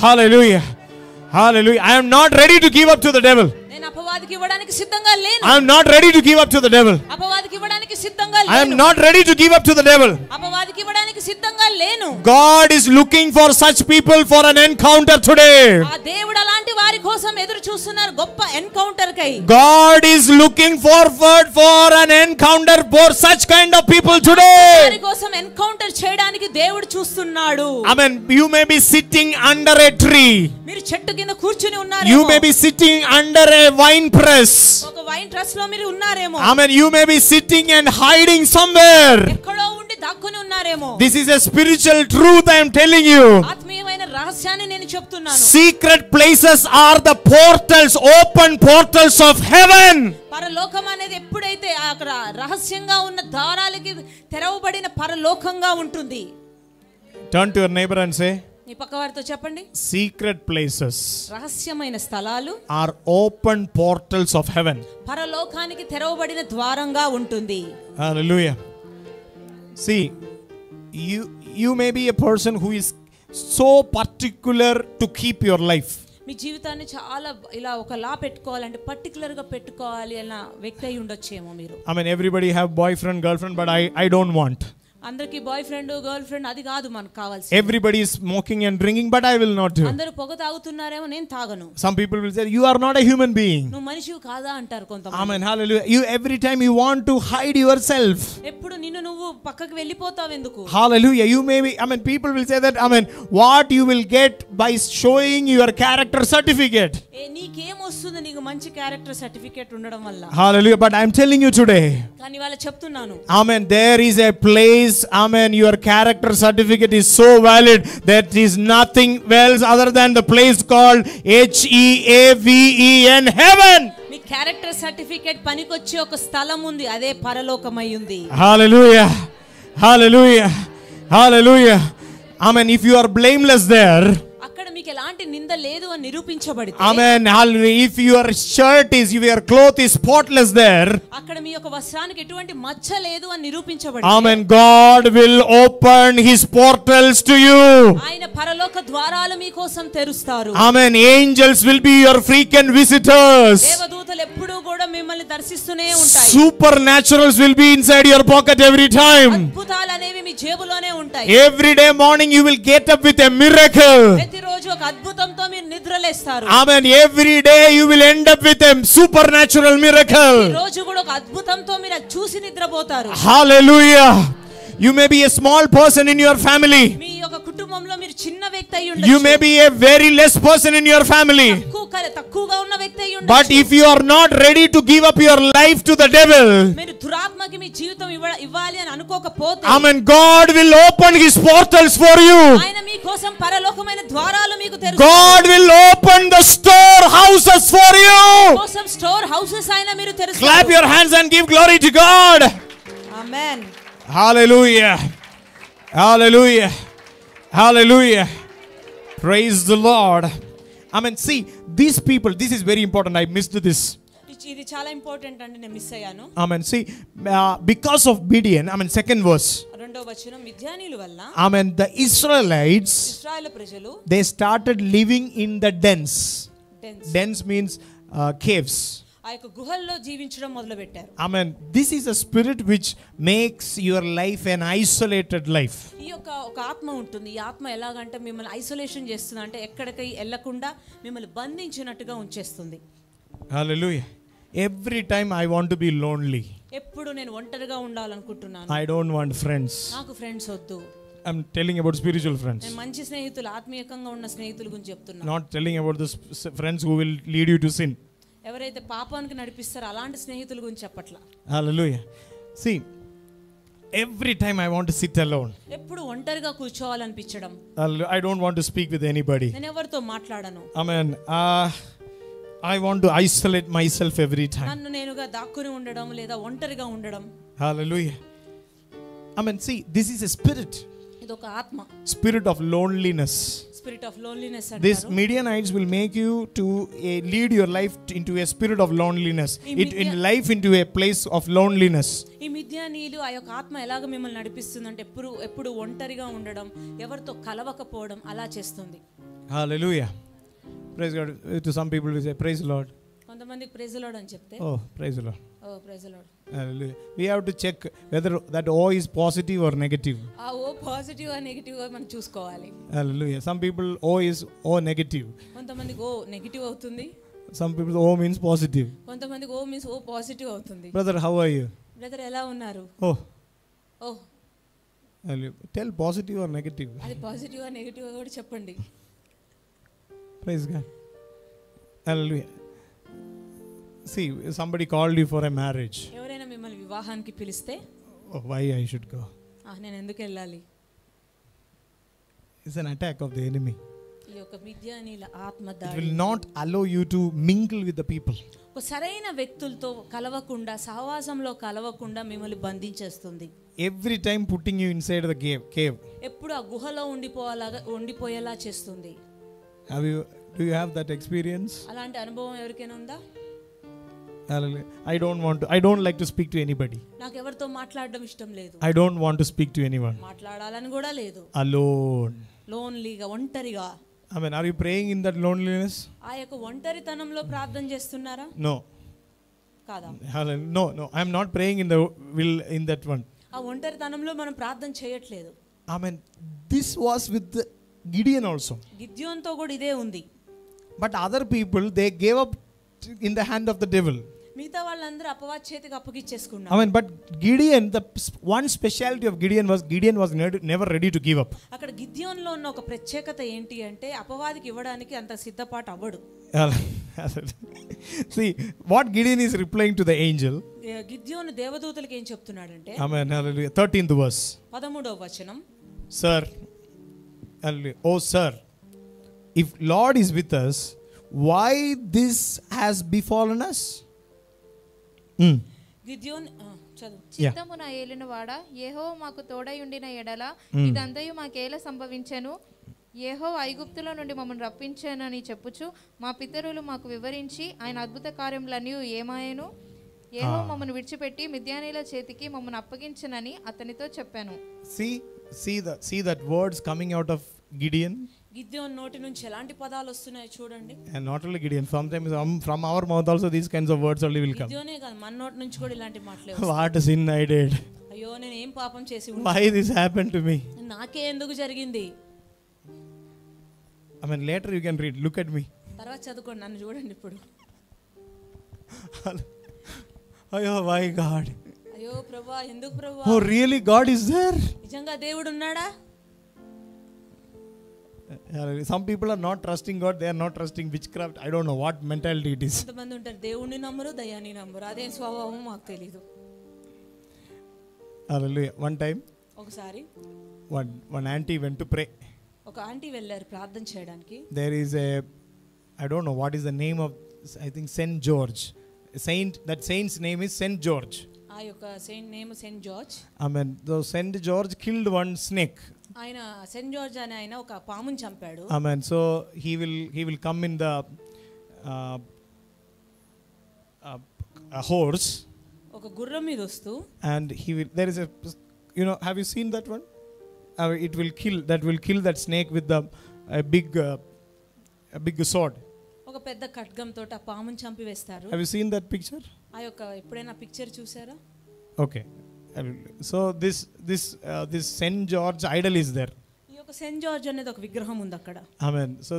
I am not ready to give up to the devil. నేను అపవాదికి ఇవ్వడానికి సిద్ధంగా లేను. I am not ready to give up to the devil. అపవాదికి ఇవ్వడానికి సిద్ధంగా లేను. I am not ready to give up to the devil. అపవాదికి ఇవ్వడానికి సిద్ధంగా లేను. God is looking for such people for an encounter today. ఆ దేవుడు అలాంటి వారి కోసం దేనికోసం ఎదురు చూస్తున్నారు? గొప్ప ఎన్కౌంటర్ కై. God is looking forward for an encounter for such kind of people today. దేనికోసం ఎన్కౌంటర్ చేయడానికి దేవుడు చూస్తున్నాడు. I mean, you may be sitting under a tree. మీరు చెట్టు కింద కూర్చుని ఉన్నారేమో. You may be sitting under a wine press. ఒక వైన్ ప్రెస్ లో మీరు ఉన్నారేమో. I mean, you may be sitting and hiding somewhere. ఎక్కడో ఉండి దాక్కుని ఉన్నారేమో. This is a spiritual truth I am telling you. ఆత్మీయమైన రహస్యాన్ని నేను చెప్తున్నాను. Secret places are the portals, open portals of heaven. పరలోకం అనేది ఎప్పుడైతే అక్కడ రహస్యంగా ఉన్న ద్వారాలకి తెరవబడిన పరలోకంగా ఉంటుంది. Turn to your neighbor and say, నీ పక్కవారితో చెప్పండి, secret places రహస్యమైన స్థలాలు are open portals of heaven. పరలోకానికి తెరవబడిన ద్వారంగా ఉంటుంది. Hallelujah. See, you may be a person who is so particular to keep your life. మీ జీవితాన్ని చాలా ఇలా ఒకలా పెట్టుకోవాలంటే పర్టికులర్ గా పెట్టుకోవాలి అన్న వ్యక్తి అయి ఉండొచ్చేమో మీరు. I mean, everybody have boyfriend, girlfriend, but I don't want. అందరికి బాయ్ ఫ్రెండ్ గర్ల్ ఫ్రెండ్ అది కాదు మనకు కావాల్సింది. Everybody is smoking and drinking, but I will not do. అందరూ పొగ తాగుతున్నారేమో, నేను తాగను. Some people will say you are not a human being. నువ్వు మనిషివి కాదా అంటారు కొంతమంది. Amen. Hallelujah. You every time you want to hide yourself. ఎప్పుడు నిన్ను నువ్వు పక్కకి వెళ్ళిపోతావు ఎందుకు? Hallelujah. You may be, I mean, people will say that, I mean, what you will get by showing your character certificate. నీకేం వస్తుంది నీకు మంచి క్యారెక్టర్ సర్టిఫికేట్ ఉండడం వల్ల? Hallelujah. But I am telling you today. కానీ వాళ్ళ చెప్తున్నాను. Amen. There is a place. Amen. Your character certificate is so valid that is nothing else other than the place called HEAVEN, heaven. Me character certificate పనికొచ్చే ఒక స్థలం ఉంది, అదే పరలోకమై ఉంది. Hallelujah. Hallelujah. Hallelujah. Amen. If you are blameless there, అక్కడ మీకు ఎలాంటి నింద లేదు అని నిరూపించబడితే, amen, hallelujah, if your shirt is, if your cloth is spotless there, అక్కడ మీ యొక్క వస్త్రానికి ఎటువంటి మచ్చ లేదు అని నిరూపించబడితే, amen, God will open his portals to you. ఆయన పరలోక ద్వారాలు మీ కోసం తెరుస్తారు. Amen. Angels will be your frequent visitors. దేవదూతలు ఎప్పుడూ కూడా మిమ్మల్ని దర్శిస్తూనే ఉంటాయి. Supernaturals will be inside your pocket every time. అద్భుతాలు అనేవి మీ జేబులోనే ఉంటాయి. Every day morning you will get up with a miracle. ప్రతిరోజు ఒక అద్భుతంతో మీరు నిద్రలేస్తారు. Amen. Every day you will end up with a supernatural miracle. ఈ రోజు కూడా ఒక అద్భుతంతో మీరు చూసి నిద్రపోతారు. Hallelujah. You may be a small person in your family. మీ యొక్క కుటుంబంలో మీరు చిన్న వ్యక్తి అయి ఉండొచ్చు. You may be a very less person in your family. తక్కువగా ఉన్న వ్యక్తి అయి ఉండొచ్చు. But if you are not ready to give up your life to the devil, మీరు దురాత్మకి మీ జీవితం ఇవ్వాలి అని అనుకోకపోతే, amen, God will open his portals for you. ఆయన మీ కోసం పరలోకమైన ద్వారాలు మీకు తెరుస్తారు. God will open the storehouses for you. కోసం స్టోర్ హౌసెస్ ఆయన మీరు తెరుస్తారు. Clap your hands and give glory to God. Amen. Hallelujah. Hallelujah. Hallelujah. Praise the Lord. Amen. See, these people, this is very important. I missed this. ఇది చాలా important అండి, నేను miss అయ్యాను. Amen. See, because of Midian, I mean, second verse. రెండో వచనం, మిద్యానీయుల వల్ల, Amen, the Israelites, ఇశ్రాయేలు ప్రజలు, they started living in the dens. Dens means caves. ఆ యొక్క గుహల్లో జీవించడం మొదలుపెట్టారు. Amen. This is a spirit which makes your life an isolated life. ఈ యొక్క ఒక ఆత్మ ఉంటుంది. ఈ ఆత్మ ఎలాగంటే మిమ్మల్ని ఐసోలేషన్ చేస్తుంది, అంటే ఎక్కడికి వెళ్ళకుండా మిమ్మల్ని బంధించినట్టుగా ఉంచేస్తుంది. Hallelujah. Every time I want to be lonely. ఎప్పుడు నేను ఒంటరిగా ఉండాలనుకుంటున్నాను. I don't want friends. నాకు ఫ్రెండ్స్ వద్దు. I'm telling about spiritual friends. నేను మంచి స్నేహితులు, ఆత్మీయంగా ఉన్న స్నేహితుల గురించి చెప్తున్నాను. Not telling about the friends who will lead you to sin. ఎవరైతే పాపానికి నడిపిస్తారో అలాంటి స్నేహితుల గురించి చెప్పట్లా. Hallelujah. See, every time I want to sit alone. ఎప్పుడు ఒంటరిగా కూర్చోవాలనిపించడం. I don't want to speak with anybody. నేను ఎవరితో మాట్లాడను. Amen. I want to isolate myself every time. నన్ను నేనుగా దాక్కుని ఉండడం లేదా ఒంటరిగా ఉండడం. Hallelujah. Amen. See, this is a spirit. ఇది ఒక ఆత్మ. Spirit of loneliness. Spirit of loneliness అంటారు. These Midianites will make you to lead your life into a spirit of loneliness. In life into a place of loneliness. ఈ మిద్యానీయులు ఆ యొక్క ఆత్మ ఎలాగ మిమ్మల్ని నడిపిస్తుందంటే ఎప్పుడు ఒంటరిగా ఉండడం, ఎవరితో కలవకపోవడం అలా చేస్తుంది. Hallelujah. Praise God. To some people we say praise the Lord. కొంతమందికి ప్రైజ్ లార్డ్ అని చెప్తే Oh, praise the Lord. Oh praise lord. Hallelujah. We have to check whether that O is positive or negative. ఆ O positive ఆ negative మనం చూసుకోవాలి. Hallelujah. Some people O is O negative. కొంతమందికి O negative అవుతుంది, Some people O means positive. కొంతమందికి O means O positive అవుతుంది. Brother, how are you? Brother ఎలా ఉన్నారు? Oh, oh hallelujah. Tell positive or negative. అది positive ఆ negative కూడా చెప్పండి. Praise God. Hallelujah. See, somebody called you for a marriage. ఎవరైనా మిమ్మల్ని వివాహానికి పిలిస్తే Oh, why I should go? నేను ఎందుకు వెళ్ళాలి? It's an attack of the enemy. ఈ యొక్క మిద్యానీల ఆత్మ It దాడి will not allow you to mingle with the people. ఒక సరైన వ్యక్తులతో కలవకుండా, సహవాసంలో కలవకుండా మిమ్మల్ని బంధించేస్తుంది. Every time putting you inside the cave. ఎప్పుడు ఆ గుహలో ఉండిపోయేలా చేస్తుంది. Do you have that experience? అలాంటి అనుభవం ఎవరికైనా ఉందా? Hallelujah. I don't like to speak to anybody. నాకు ఎవరితో మాట్లాడడం ఇష్టం లేదు. I don't want to speak to anyone. మాట్లాడాలని కూడా లేదు. Alone. లోన్లీగా, ఒంటరిగా. I mean, are you praying in that loneliness? ఆ యొక్క ఒంటరితనంలో ప్రార్థన చేస్తున్నారా? No. కాదా? Hallelujah. No. I am not praying in that one. ఆ ఒంటరితనంలో మనం ప్రార్థన చేయట్లేదు. I mean, this was with Gideon also. గిద్యోనుతో కూడా ఇదే ఉంది. But other people, they gave up in the hand of the devil. మిగతా వాళ్ళందరూ అపవాది చేతికి అప్పగిచ్చేసుకున్నారు. I mean, but Gideon, the one specialty of Gideon was never ready to give up. అక్కడ గిద్యోనులో ఉన్న ఒక ప్రత్యేకత ఏంటి అంటే అపవాదికి ఇవ్వడానికి అంత సిద్ధపాటు అవ్వడు. See, what Gideon is replying to the angel. గిద్యోను దేవదూతలకు ఏం చెప్తున్నాడంటే, Amen, hallelujah. 13th verse. 13వ వచనం. Sir, hallelujah. Oh sir, if Lord is with us, why this has befallen us? గిద్యోను చదువు. చిత్తమున ఏలినవాడా, యెహోవా మాకు తోడై ఉండిన ఎడల ఇదంతయు మాకేలా సంభవించెను? యెహోవా ఐగుప్తులో నుండి మమ్మల్ని రప్పించానని చెప్పుచు మా పితరులు మాకు వివరించి ఆయన అద్భుత కార్యములన్నీ ఏమాయను? యెహోవా మమ్మల్ని విడిచిపెట్టి మిద్యానీల చేతికి మమ్మల్ని అప్పగించనని అతనితో చెప్పాను. See that words coming out of Gideon. గిద్యోను నోటి నుంచి ఎలాంటి పదాలు వస్తున్నాయో చూడండి. And not only Gideon, sometimes from our mouth also these kinds of words only will come. గిద్యోనే కాదు, మన నోటి నుంచి కూడా ఇలాంటి మాటలే. What sin I did? అయ్యో నేను ఏం పాపం చేసి ఉన్నాను? Why this happened to me? నాకే ఎందుకు జరిగింది? I mean, later you can read. Look at me. తర్వాత చదువుకోండి, నన్ను చూడండి ఇప్పుడు. అయ్యో, why God? అయ్యో ప్రభువా, ఎందుకు ప్రభువా? Oh really, God is there? నిజంగా దేవుడు ఉన్నాడా? Some people are not trusting God, they are not trusting witchcraft. I don't know what mentality it is. కొంతమంది ఉంటారు దేవుణ్ణి నమ్మరు, దయ్యాన్ని నమ్మరు. అదేం స్వభావం మాకు తెలియదు. Hallelujah. One time, ఒకసారి one auntie went to pray. ఒక ఆంటీ వెళ్ళారు ప్రార్థన చేయడానికి. There is I don't know what is the name of, I think Saint George. That saint's name is Saint George. ఆ యొక్క Saint name Saint George. I mean, the Saint George killed one snake. ఆయన Saint George అనే ఆయన ఒక పాముని చంపాడు. I mean, so he will come in the a horse. ఒక గుర్రం మీద వస్తూ. And there is have you seen that one? It will kill that snake with a big sword. ఒక పెద్ద ఖడ్గంతో ఆ పాముని చంపి వేస్తారు. Have you seen that picture? ఆ యొక్క ఎప్పుడైనా పిక్చర్ చూసారా? Okay. So this Saint George idol is there. ఈ యొక్క సెయింట్ జార్జ్ అనేది ఒక విగ్రహం ఉంది అక్కడ. Amen. So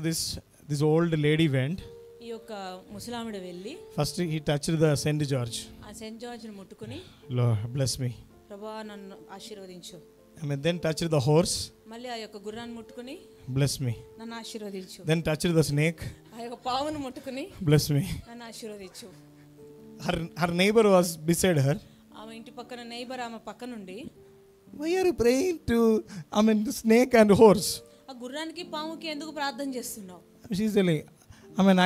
this old lady went. ఈ యొక్క ముసలామిడ వెళ్ళి First he touched the Saint George. ఆ సెయింట్ జార్జ్ ని ముట్టుకొని, Lord bless me. ప్రభువా నన్ను ఆశీర్వదించు. Amen. Then touched the horse. మళ్ళీ ఆ యొక్క గుర్రాన్ని ముట్టుకొని, bless me. నన్ను ఆశీర్వదించు. Then touched the snake. ఆ యొక్క పావును ముట్టుకొని, bless me. నన్ను ఆశీర్వదించు. Her neighbor was beside her. ఆమె ఇంటి పక్కన నైబర్ ఆమె పక్క నుండి, why are you praying to the snake and horse? ఆ గుర్రానికి పాముకి ఎందుకు ప్రార్థన చేస్తున్నావు? She's telling,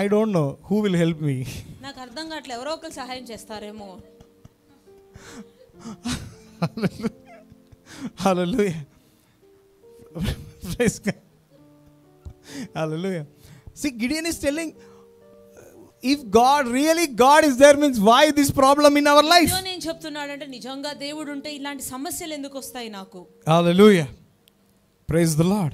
I don't know who will help me. నాకు అర్థం కావట్లేదు, ఎవరో ఒకరు సహాయం చేస్తారేమో. Hallelujah. Praise God. Hallelujah. See, Gideon is telling, if God is there, means why this problem in our life? నేను చెప్తున్నాడంటే నిజంగా దేవుడు ఉంటే ఇలాంటి సమస్యలు ఎందుకు వస్తాయి నాకు? Hallelujah. Praise the Lord.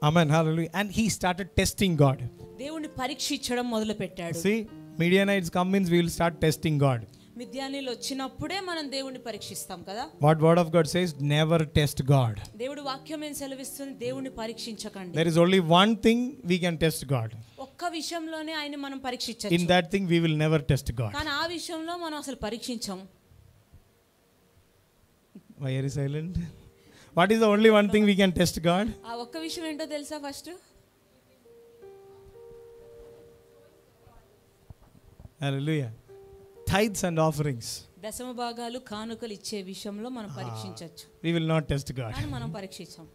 Amen. Hallelujah. And he started testing God. దేవుని పరీక్షించడం మొదలు పెట్టాడు. See, Midianites come means we will start testing God. మిద్యానీయులు వచ్చినప్పుడే మనం దేవుణ్ణి పరీక్షిస్తాం కదా. What word of God says, never test God. దేవుడి వాక్యం ఏం సెలవిస్తుంది, దేవుణ్ణి పరీక్షించకండి. There is only one thing we can test God. ఒక్క విషయంలోనే ఆయన మనం పరీక్షించొచ్చు. In that thing we will never test God. కానీ ఆ విషయంలో మనం అసలు పరీక్షించం. Why are you silent? What is the only one thing we can test God? ఆ ఒక్క విషయం ఏంటో తెలుసా? First Hallelujah. Tithes and offerings. దశమ భాగాలు కానుకలు ఇచ్చే విషయంలో మనం పరీక్షించొచ్చు. We will not test God. కానీ మనం పరీక్షించం.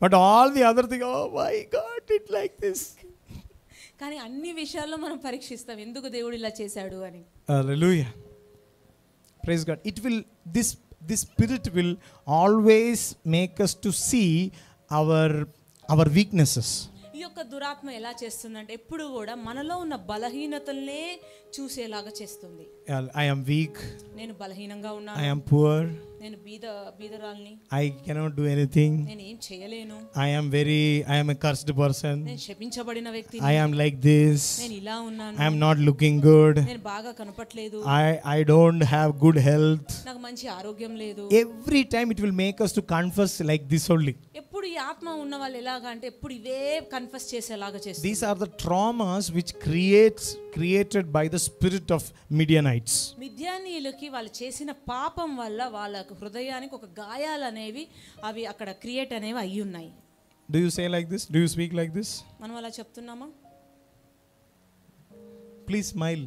But all the other thing, oh my God, did like this. కానీ అన్ని విషయాల్లో మనం పరీక్షిస్తాం, ఎందుకు దేవుడు ఇలా చేశాడు అని. Hallelujah. Praise God. It will, this spirit will always make us to see our weaknesses. ఈ యొక్క దురాత్మ ఎలా చేస్తుందంటే ఎప్పుడు కూడా మనలో ఉన్న బలహీనతల్నే చూసేలాగా చేస్తుంది. I am weak. నేను బలహీనంగా ఉన్నాను. I am poor. నేను బీదరాల్ని. I cannot do anything. నేను ఏం చేయలేను. I am a cursed person. నేను శపించబడిన వ్యక్తిని. I am like this. నేను ఇలా ఉన్నాను. I am not looking good. నేను బాగా కనపట్లేదు. I don't have good health. నాకు మంచి ఆరోగ్యం లేదు. Every time it will make us to confess like this only. ఎప్పుడు ఈ ఆత్మ ఉన్న వాళ్ళు ఎలాగా అంటే ఎప్పుడు ఇవే కన్ఫెస్ చేసేలాగా చేస్తారు. These are the traumas which created by the spirit of Midianites. మిద్యానీయులకి వాళ్ళు చేసిన పాపం వల్ల వాళ్ళ హృదయానికి ఒక గాయాలు అనేవి అవి అక్కడ క్రియేట్ అనేవి అయ్యి ఉన్నాయి. Do you say like this? Do you speak like this? మనం అలా చెప్తున్నామా? Please smile.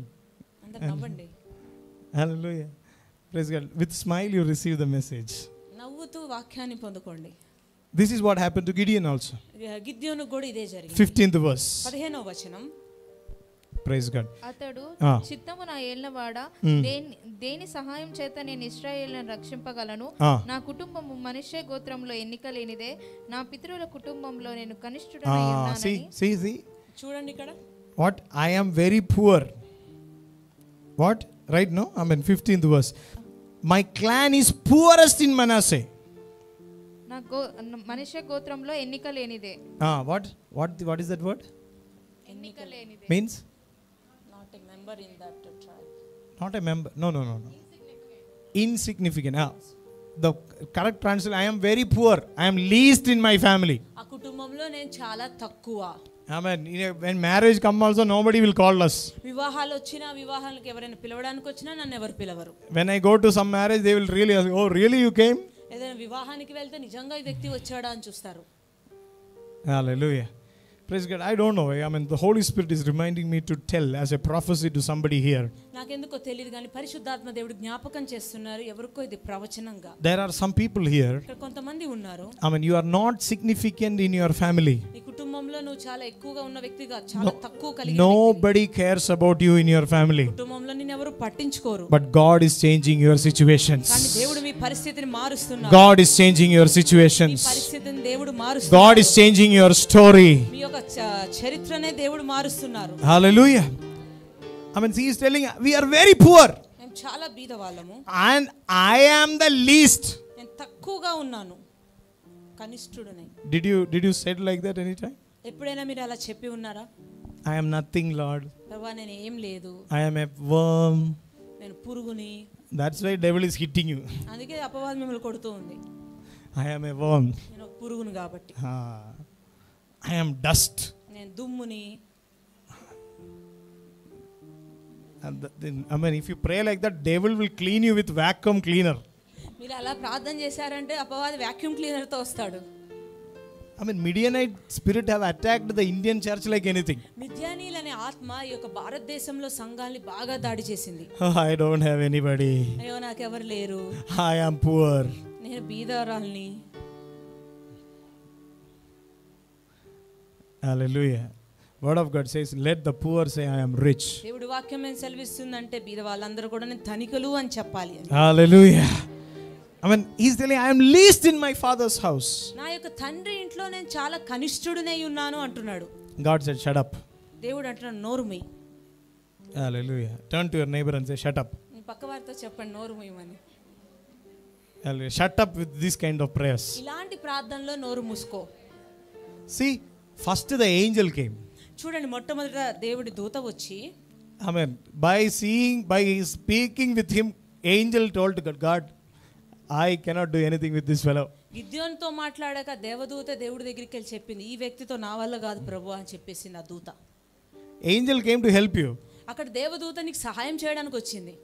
అందరూ నవ్వండి. Hallelujah. Praise God. With smile you receive the message. నవ్వుతూ వాక్యాన్ని పొందుకోండి. This is what happened to Gideon also. గిద్యోనుకు కూడా ఇదే జరిగింది. 15th verse. 15వ వచనం. Praise God. అతడు చిత్తము నా ఏళ్లవాడ, దేని సహాయం చేత నేను ఇశ్రాయేలును రక్షింపగలను? నా కుటుంబము మనష్షే గోత్రంలో ఎన్నిక లేనిదే, నా పితరుల కుటుంబంలో నేను కనిష్ఠుడనై ఉన్నానని. See. చూడండి ఇక్కడ. What? I am very poor. What? Right now? 15th verse. My clan is poorest in Manasseh. నా మనష్షే గోత్రంలో ఎన్నిక లేనిదే. What is that word? ఎన్నిక లేనిదే means not a member in that tribe. Not a member. No. Insignificant. The correct translation, I am very poor. I am least in my family. ఆ కుటుంబంలో నేను చాలా తక్కువ. Amen. When marriage come also nobody will call us. వివాహాలు వచ్చినా వివాహాలకు ఎవరైనా పిలవడానికి వచ్చినా నన్ను ఎవరు పిలవరు. When I go to some marriage they will really ask, oh really you came? ఏదైనా వివాహానికి వెళ్తే నిజంగా ఈ వ్యక్తి వచ్చాడా అని చూస్తారు. Hallelujah. Praise God. I don't know. The Holy Spirit is reminding me to tell as a prophecy to somebody here. నాకెందుకో తెలియదు కానీ పరిశుద్ధాత్మ దేవుడు జ్ఞాపకం చేస్తున్నారు ఎవరికో ఇది ప్రవచనంగా. There are some people here. ఇక్కడ కొంతమంది ఉన్నారు. You are not significant in your family. నీ కుటుంబంలో నువ్వు చాలా ఎక్కువగా ఉన్న వ్యక్తిగా చాలా తక్కువ కలిగిన Nobody cares about you in your family. కుటుంబంలో నిన్ను ఎవరు పట్టించుకోరు. But God is changing your situations. కానీ దేవుడు మీ పరిస్థితిని మారుస్తున్నారు. God is changing your situations. మీ పరిస్థితిని దేవుడు మారుస్తున్నారు. God is changing your story. మీ యొక్క చరిత్రనే దేవుడు మారుస్తున్నారు. Hallelujah. He is telling we are very poor. మేము చాలా బీదవాళ్ళము. And I am the least. నేను తక్కువగా ఉన్నాను. కనిష్ఠుడనే. Did you say it like that anytime? ఎప్పుడైనా మీరు అలా చెప్పి ఉన్నారా? I am nothing, Lord. ప్రభువా నేను ఏం లేదు. I am a worm. నేను పురుగుని. That's why devil is hitting you. అందుకే అపవాది మిమ్మల్ని కొడుతూ ఉంది. I am a worm. నేను ఒక పురుగుని కాబట్టి. I am dust. నేను దుమ్ముని. And if you pray like that, devil will clean you with vacuum cleaner. మీరు అలా ప్రార్థన చేశారంటే అపవాది వాక్యూమ్ క్లీనర్ తో వస్తాడు. Midianite spirit have attacked the Indian church like anything. మిద్యానీయులు అనే ఆత్మ ఈ యొక్క భారతదేశంలో సంఘాన్ని బాగా దాడి చేసింది. I don't have anybody. అయ్యో నాకు ఎవరు లేరు. I am poor. నేను బీదరాల్ని. Hallelujah. Word of God says, let the poor say I am rich. దేవుడి వాక్యం ఏం సెలవిస్తుందంటే బీద వాళ్ళందరూ కూడా నేను ధనికులు అని చెప్పాలి. Hallelujah. He's telling I am least in my father's house. నా యొక్క తండ్రి ఇంట్లో నేను చాలా కనిష్ఠుడినై ఉన్నాను అంటున్నాడు. God said shut up. దేవుడు అంటున్నాడు నోరు మూయి. Hallelujah. Turn to your neighbor and say shut up. నీ పక్కవారితో చెప్పండి నోరు మూయమని. Hallelujah. Shut up with this kind of prayers. ఇలాంటి ప్రార్థనలో నోరు మూసుకో. See, first the angel came. చూడండి మొట్టమొదట దేవుడి దూత వచ్చి Amen. By speaking with him, angel told God, God, I cannot do anything with this fellow. గిద్యోనుతో మాట్లాడాక దేవదూత దేవుడి దగ్గరికి వెళ్ళి చెప్పింది, ఈ వ్యక్తితో నా వల్ల కాదు ప్రభు అని చెప్పేసింది ఆ దూత. Angel came to help you. అక్కడ దేవదూత నీకు సహాయం చేయడానికి వచ్చింది.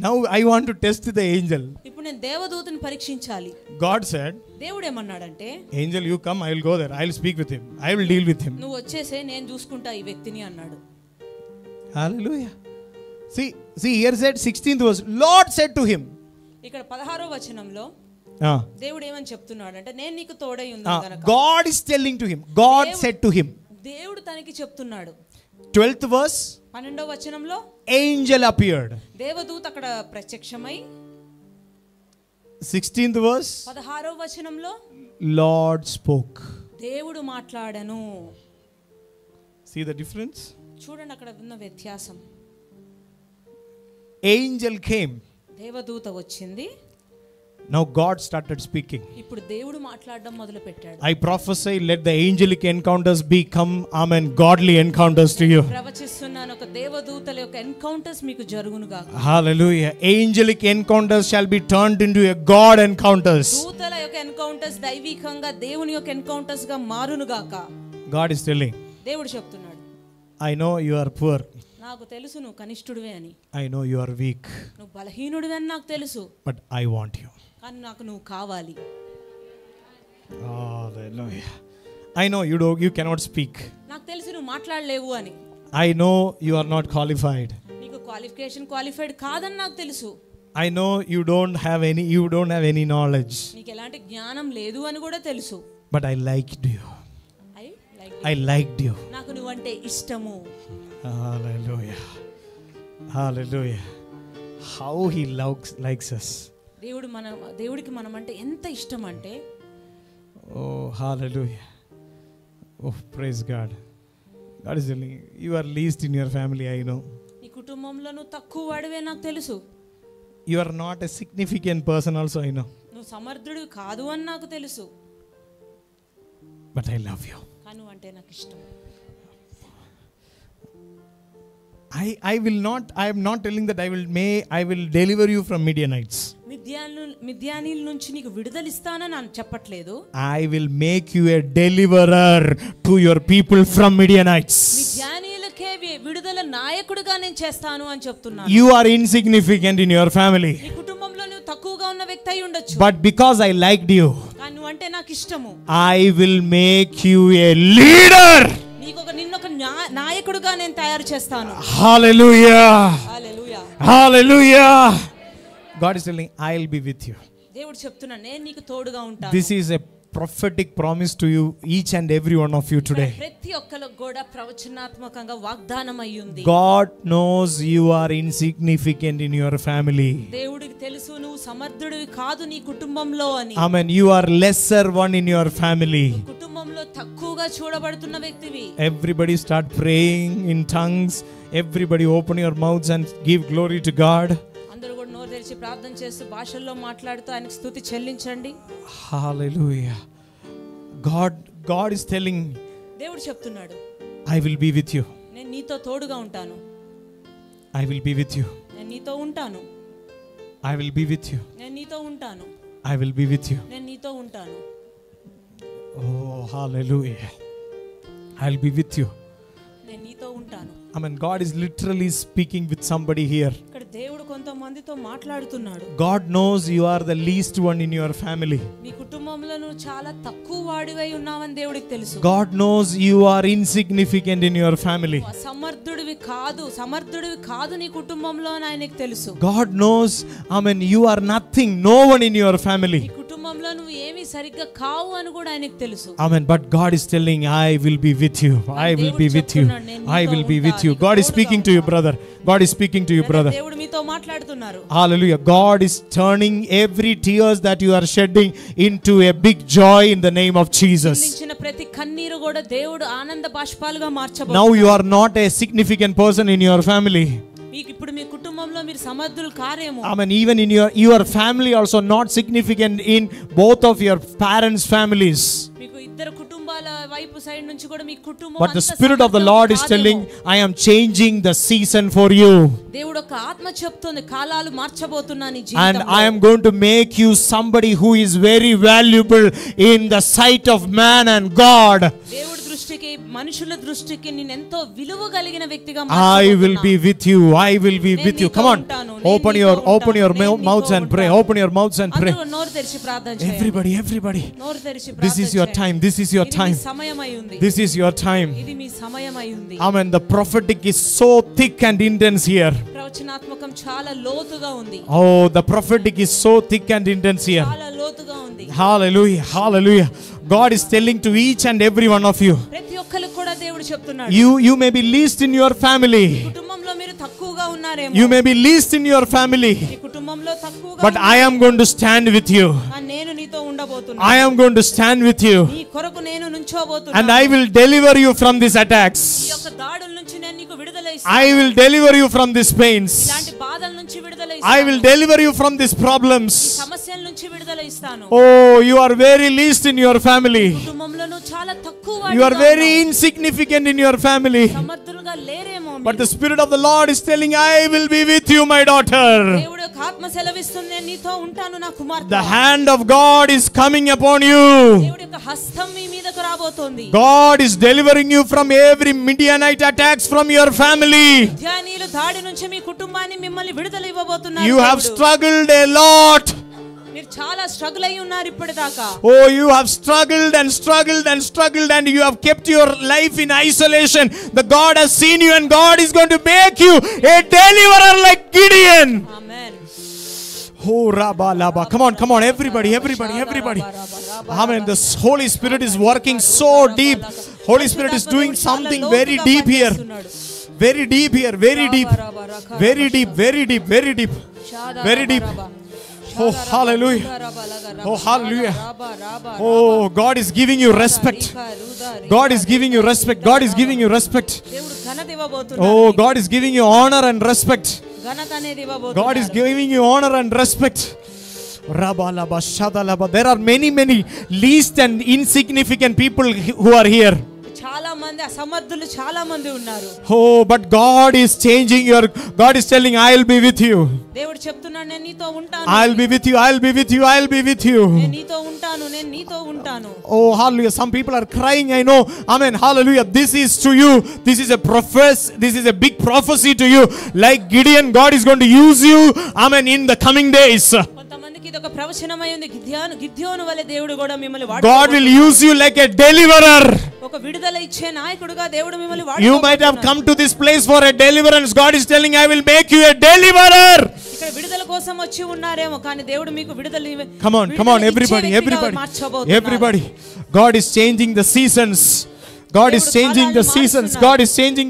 Now I want to test the angel. ఇప్పుడు నేను దేవదూతని పరీక్షించాలి. God said, దేవుడు ఏమన్నాడంటే, angel you come, I will go there, I will speak with him, I will deal with him. నువ్వు వచ్చేసే నేను చూసుకుంటా ఈ వ్యక్తిని అన్నాడు. Hallelujah. See here said 16th verse, Lord said to him. ఇక్కడ 16వ వచనంలో దేవుడు ఏమని చెప్తున్నాడు అంటే, నేను నీకు తోడై ఉన్నాను గనుక. God is telling to him, God said to him. దేవుడు తనకి చెప్తున్నాడు. 12th verse, 12వ వచనంలో angel appeared. దేవదూత అక్కడ ప్రత్యక్షమై. 16th verse, 16వ వచనంలో Lord spoke. దేవుడు మాట్లాడను. See the difference? చూడండి అక్కడ ఉన్న వ్యత్యాసం. Angel came. దేవదూత వచ్చింది. Now God started speaking. ఇప్పుడు దేవుడు మాట్లాడడం మొదలు పెట్టాడు. I prophesy, let the angelic encounters become, amen, godly encounters to you. ప్రవచిస్తున్నాను, ఒక దేవదూతల యొక్క ఎన్కౌంటర్స్ మీకు జరుగును గాక. Hallelujah. Angelic encounters shall be turned into a God encounters. దూతల యొక్క ఎన్కౌంటర్స్ దైవికంగా దేవుని యొక్క ఎన్కౌంటర్స్ గా మారును గాక. God is telling, దేవుడు చెప్తున్నాడు, I know you are poor. నాకు తెలుసు నువ్వు కనిష్ఠుడివే అని. I know you are weak. నువ్వు బలహీనుడివే అని నాకు తెలుసు. But I want you. కానీ నాకు నువ్వు కావాలి. Hallelujah. I know you cannot speak. నాకు తెలుసు నువ్వు మాట్లాడలేవు అని. I know you are not qualified. నీకు క్వాలిఫైడ్ కాదని నాకు తెలుసు. I know you don't have any knowledge. నీకు ఎలాంటి జ్ఞానం లేదు అని కూడా తెలుసు. But I liked you. I liked you. నాకు నువ్వంటే ఇష్టము. Hallelujah. Hallelujah. How he likes us. దేవుడికి మనం అంటే ఎంత ఇష్టం అంటే. Oh, hallelujah. Oh, praise God. God is telling you are least in your family, I know. నీ కుటుంబంలో నువ్వు తక్కువ వాడివే నాకు తెలుసు. You are not a significant person also, I know. నువ్వు సమర్థుడివి కాదు అని నాకు తెలుసు. But I love you. కానీ నువ్వు అంటే నాకు ఇష్టం. I am not telling that I will deliver you from Midianites. మిద్యానీల నుంచి నీకు విడుదల ఇస్తానని నేను చెప్పట్లేదు. I will make you a deliverer to your people from Midianites. మిద్యానీలకే విడుదల నాయకుడిగా నేను చేస్తాను అని చెప్తున్నాను. You are insignificant in your family. నీ కుటుంబంలో నువ్వు తక్కువగా ఉన్న వ్యక్తి అయి ఉండొచ్చు. But because I liked you, కానీ నువ్వు అంటే నాకు ఇష్టము, I will make you a leader. నిన్నొక నాయకుడిగా నేను తయారు చేస్తాను. Hallelujah. Hallelujah. Hallelujah. God is telling, I'll be with you. దేవుడు చెప్తున్నాడు, నేను నీకు తోడుగా ఉంటాను. This is a prophetic promise to you, each and every one of you today. ప్రతి ఒక్కరికి కూడా ప్రవచనాత్మకంగా వాగ్దానం అయ్యింది. God knows you are insignificant in your family. దేవుడికి తెలుసు నువ్వు సమర్థుడివి కాదు నీ కుటుంబంలో అని. Amen. You are lesser one in your family. కుటుంబంలో తక్కువగా చూడబడుతున్న వ్యక్తివి. Everybody start praying in tongues. Everybody open your mouths and give glory to God. అందరూ కూడా నోరు తెరిచి ప్రార్థన చేస్తూ భాషల్లో మాట్లాడుతూ ఆయనకు స్తుతి చెల్లించండి. Hallelujah. God is telling, దేవుడు చెప్తున్నాడు, I will be with you. నేను నీతో తోడుగా ఉంటాను. I will be with you. నేను నీతో ఉంటాను. I will be with you. నేను నీతో ఉంటాను. I will be with you. నేను నీతో ఉంటాను. Oh, hallelujah. I'll be with you. నేను నీతో ఉంటాను. Amen. God is literally speaking with somebody here. ఇక్కడ దేవుడు కొంతమందితో మాట్లాడుతున్నాడు. God knows you are the least one in your family. నీ కుటుంబంలో నువ్వు చాలా తక్కువ వాడివై ఉన్నావని దేవుడికి తెలుసు. God knows you are insignificant in your family. సమర్థుడివి కాదు నీ కుటుంబంలో అని ఆయనకు తెలుసు. God knows, amen, you are nothing, no one in your family. నీ కుటుంబంలో నువ్వు ఏమీ సరిగ్గా కావు అని కూడా ఆయనకు తెలుసు. Amen. But God is telling, I will be with you. I will be with you. I will be with you. God is speaking to you, brother. God is speaking to you, brother. దేవుడు మీతో మాట్లాడుతున్నారు. Hallelujah. God is turning every tears that you are shedding into a big joy in the name of Jesus. నించిన ప్రతి కన్నీరు కూడా దేవుడు ఆనంద బాష్పాలుగా మార్చబోతున్నాడు. Now you are not a significant person in your family. మీకు ఇప్పుడు మీ కుటుంబంలో మీరు సమర్థులు కారేమో. Amen. Even in your family also not significant in both of your parents' families. మీకు ఇద్దరు కుటుంబాల వైపు సైడ్ నుంచి కూడా మీ కుటుంబం But the Spirit of the Lord is telling, I am changing the season for you. దేవుడు ఒక ఆత్మ చెప్తుంది కాలాలు మార్చబోతున్నా నీ And జీవితంలో. I am going to make you somebody who is very valuable in the sight of man and God. దేవుడి దృష్టికి మనుషుల దృష్టికి నేను ఎంతో విలువ కలిగిన వ్యక్తిగా I will be with you. I will be with you. Come on. Open your mouths and pray. Open your mouths and pray. నోరు తెరిచి ప్రార్థన చేయండి. Everybody. నోరు తెరిచి This ప్రార్థన is your చేయండి. time. This is your ఇది time. మీ సమయమై ఉంది. This is your time. ఇది మీ సమయమై ఉంది. Amen. The prophetic is so thick and intense here. ప్రవచనాత్మకం చాలా లోతుగా ఉంది. Oh, the prophetic is so thick and intense here. చాలా లోతుగా ఉంది. Hallelujah. Hallelujah. God is telling to each and every one of you. ప్రతి ఒక్కరికి కూడా దేవుడు చెప్తున్నాడు. You may be least in your family. కుటుంబంలో మీరు తక్కువగా ఉన్నారేమో. You may be least in your family. మీ కుటుంబంలో తక్కువగా But I am going to stand with you. నేను నీతో ఉండబోతున్నా. I am going to stand with you. నీ కొరకు నేను నుంచోబోతున్నా. And I will deliver you from these attacks. ఈ యొక్క దాడుల నుంచి నేను నీకు విడుదల ఇస్తాను. I will deliver you from these pains. ఇలాంటి బాధల నుంచి విడుదల ఇస్తాను. I will deliver you from these problems. ఈ సమస్యల నుంచి విడుదల ఇస్తాను. Oh, you are very least in your family. కుటుంబంలో చాలా తక్కువ You are very insignificant in your family. సమర్థులుగా లేరేమో. But the Spirit of the Lord is telling, I will be with you, my daughter. దేవుడు యొక్క ఆత్మ సెలవిస్తుంది నేను నీతో ఉంటాను నా కుమార్తె. The hand of God is coming upon you. దేవుడి యొక్క హస్తం మీ మీదకు రాబోతోంది. God is delivering you from every Midianite attacks from your family. మిద్యానీయుల దాడి నుంచి మీ కుటుంబాన్ని మిమ్మల్ని విడుదల ఇవ్వబోతున్నారు. You have struggled a lot. మీరు చాలా స్ట్రగుల్ అయి ఉన్నారు ఇప్పటిదాకా. Oh, you have struggled and you have kept your life in isolation. The God has seen you and God is going to make you a deliverer like Gideon. Amen. Oh, Rabba Laba. Come on, everybody. Amen. The Holy Spirit is working so deep. Holy Spirit is doing something very deep here. Very deep. Oh, hallelujah. Oh, God is giving you respect. God is giving you respect. Oh, God is giving you honor and respect. God is giving you honor and respect. There are many least and insignificant people who are here. చాలా మంది అసమర్థులు చాలా మంది ఉన్నారు. Oh, but God is changing God is telling, I'll be with you. దేవుడు చెప్తున్నాడు నేను నీతో ఉంటాను. I'll be with you. నేను నీతో ఉంటాను. Oh, hallelujah. Some people are crying, I know. Amen. Hallelujah. This is to you. This is a big prophecy to you. Like Gideon, God is going to use you. Amen. In the coming days. కొంతమందికి ఇది ఒక ప్రవచనమై ఉంది. గిద్యోను వలె దేవుడు కూడా మిమ్మల్ని God will use you like a deliverer. ఒక విడుదల ఇచ్చే నాయకుడుగా దేవుడు మిమ్మల్ని You might have come to this place for a deliverance. God is telling, I will make you a deliverer. ఇక్కడ విడుదల కోసం వచ్చి ఉన్నారేమో కానీ దేవుడు మీకు విడుదల Come on, everybody. God is changing the seasons. God is changing the seasons. God is changing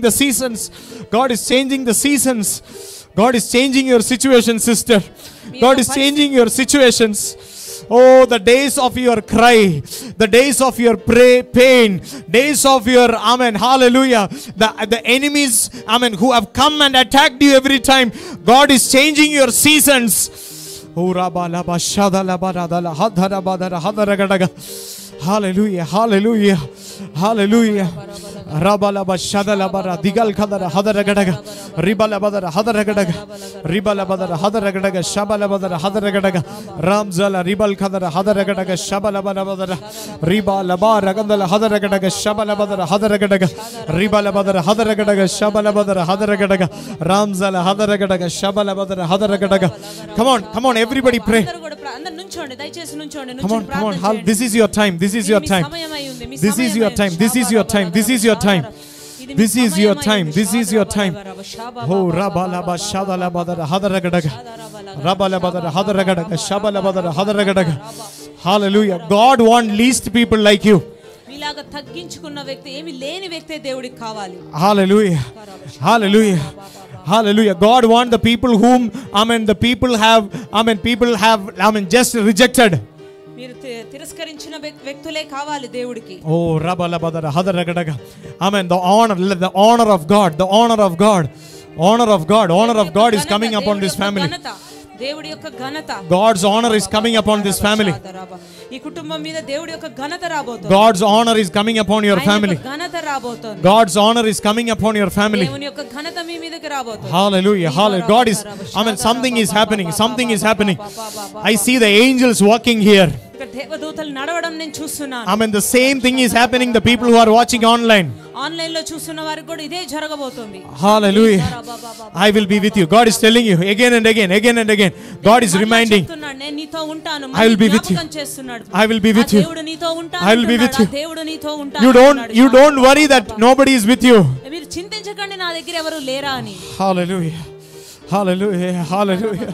your situation, sister. God is changing your situations. Oh, the days of your cry, the days of your pain, days of your, amen, hallelujah, the enemies, amen, who have come and attacked you every time. God is changing your seasons. Oh, Rabba Laba Shada Laba Radala Hadara Badara Hadaragadaga. Hallelujah. Rabalaba Shadalabara Digal Kadara Hadaragadaga Ribalabadara Hadaragadaga Ribalabadara Hadaragadaga Shabalabadara Hadaragadaga Ramzala Ribal Kadara Hadaragadaga Shabalabadara Ribalabara Gandala Hadaragadaga Shabalabadara Hadaragadaga Ribalabadara Hadaragadaga Shabalabadara Hadaragadaga Ramzala Hadaragadaga Shabalabadara Hadaragadaga. Come on, everybody pray. Come on. This is your time. This is your time. Oh, Rabalaba Shadalabadara Hadaragadaga Rabalabadara Hadaragadaga Shabalabadara Hadaragadaga. Hallelujah. God wants least people like you. మీలాగా తగ్గించుకున్న వ్యక్తి ఏమీ లేని వ్యక్తే దేవుడికి కావాలి. Hallelujah. God wants the people whom, people have just rejected. మీరు తిరస్కరించిన వ్యక్తులే కావాలి దేవుడికి. Oh, Rabalabadara Hadaragadaga. Amen. The honor of God is coming upon this family. దేవుడి యొక్క ఘనత, God's honor is coming upon this family. ఈ కుటుంబం మీద దేవుడి యొక్క ఘనత రాబోతోంది. God's honor is coming upon your family. ఘనత రాబోతోంది. God's honor is coming upon your family. దేవుని యొక్క ఘనత మీ మీదకి రాబోతోంది. Hallelujah, hallelujah. God is, amen, something is happening, something is happening. I see the angels walking here. ఇక్కడ దేవదూతలు నడవడం నేను చూస్తున్నాను. Amen, the same thing is happening the people who are watching online. Online లో చూస్తున్న వారికి కూడా ఇదే జరగబోతుంది. Hallelujah. I will be with you. God is telling you again and again, again and again. God is reminding. నేను నీతో ఉంటాను. I will be with you. I will be with you. దేవుడు నీతో ఉంటాను. I will be with you. దేవుడు నీతో ఉంటాను. You don't worry that nobody is with you. మీరు చింతించకండి నా దగ్గర ఎవరు లేరా అని. Hallelujah. Hallelujah. Hallelujah.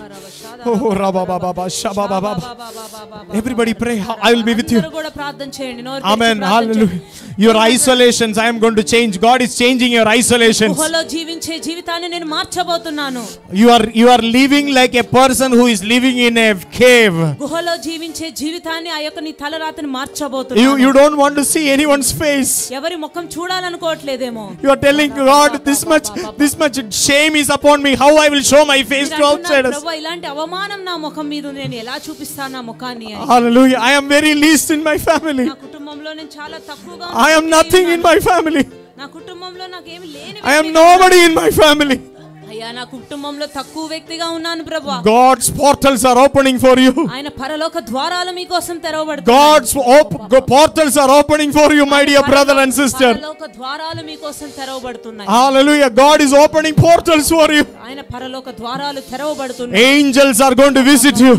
Oh, Rabba Baba, Shabba Baba. Everybody pray. I will be with you. Amen. Hallelujah. Your isolations, I am going to change. God is changing your isolations. You are living like a person who is living in a cave. You don't want to see anyone's face. You are telling God, this much shame is upon me. How I will show my face to outsiders. Hallelujah. I am very least in my family. I am nothing in my family. I am nobody in my family. God's portals are opening for you. God's portals are opening for you, my dear brother and sister. Hallelujah. God is opening portals for you. Angels are going to visit you.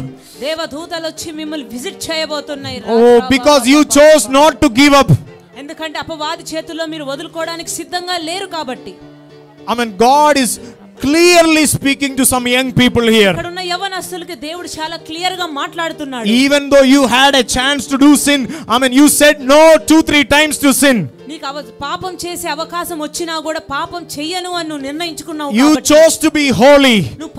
Oh, because you chose not to give up. ఎందుకంటే అపవాది చేతుల్లో మీరు వదులుకోవడానికి సిద్ధంగా లేరు కాబట్టి. I mean, God is clearly speaking to some young people here. ఇక్కడ ఉన్న యవనస్తులకు దేవుడు చాలా క్లియర్ గా మాట్లాడుతున్నాడు. Even though you had a chance to do sin, I mean, you said no 2-3 times to sin. నీకు పాపం చేసే అవకాశం వచ్చినా కూడా పాపం చెయ్యను అని నువ్వు నిర్ణయించుకున్నావు కాబట్టి. You chose to be holy. నువ్వు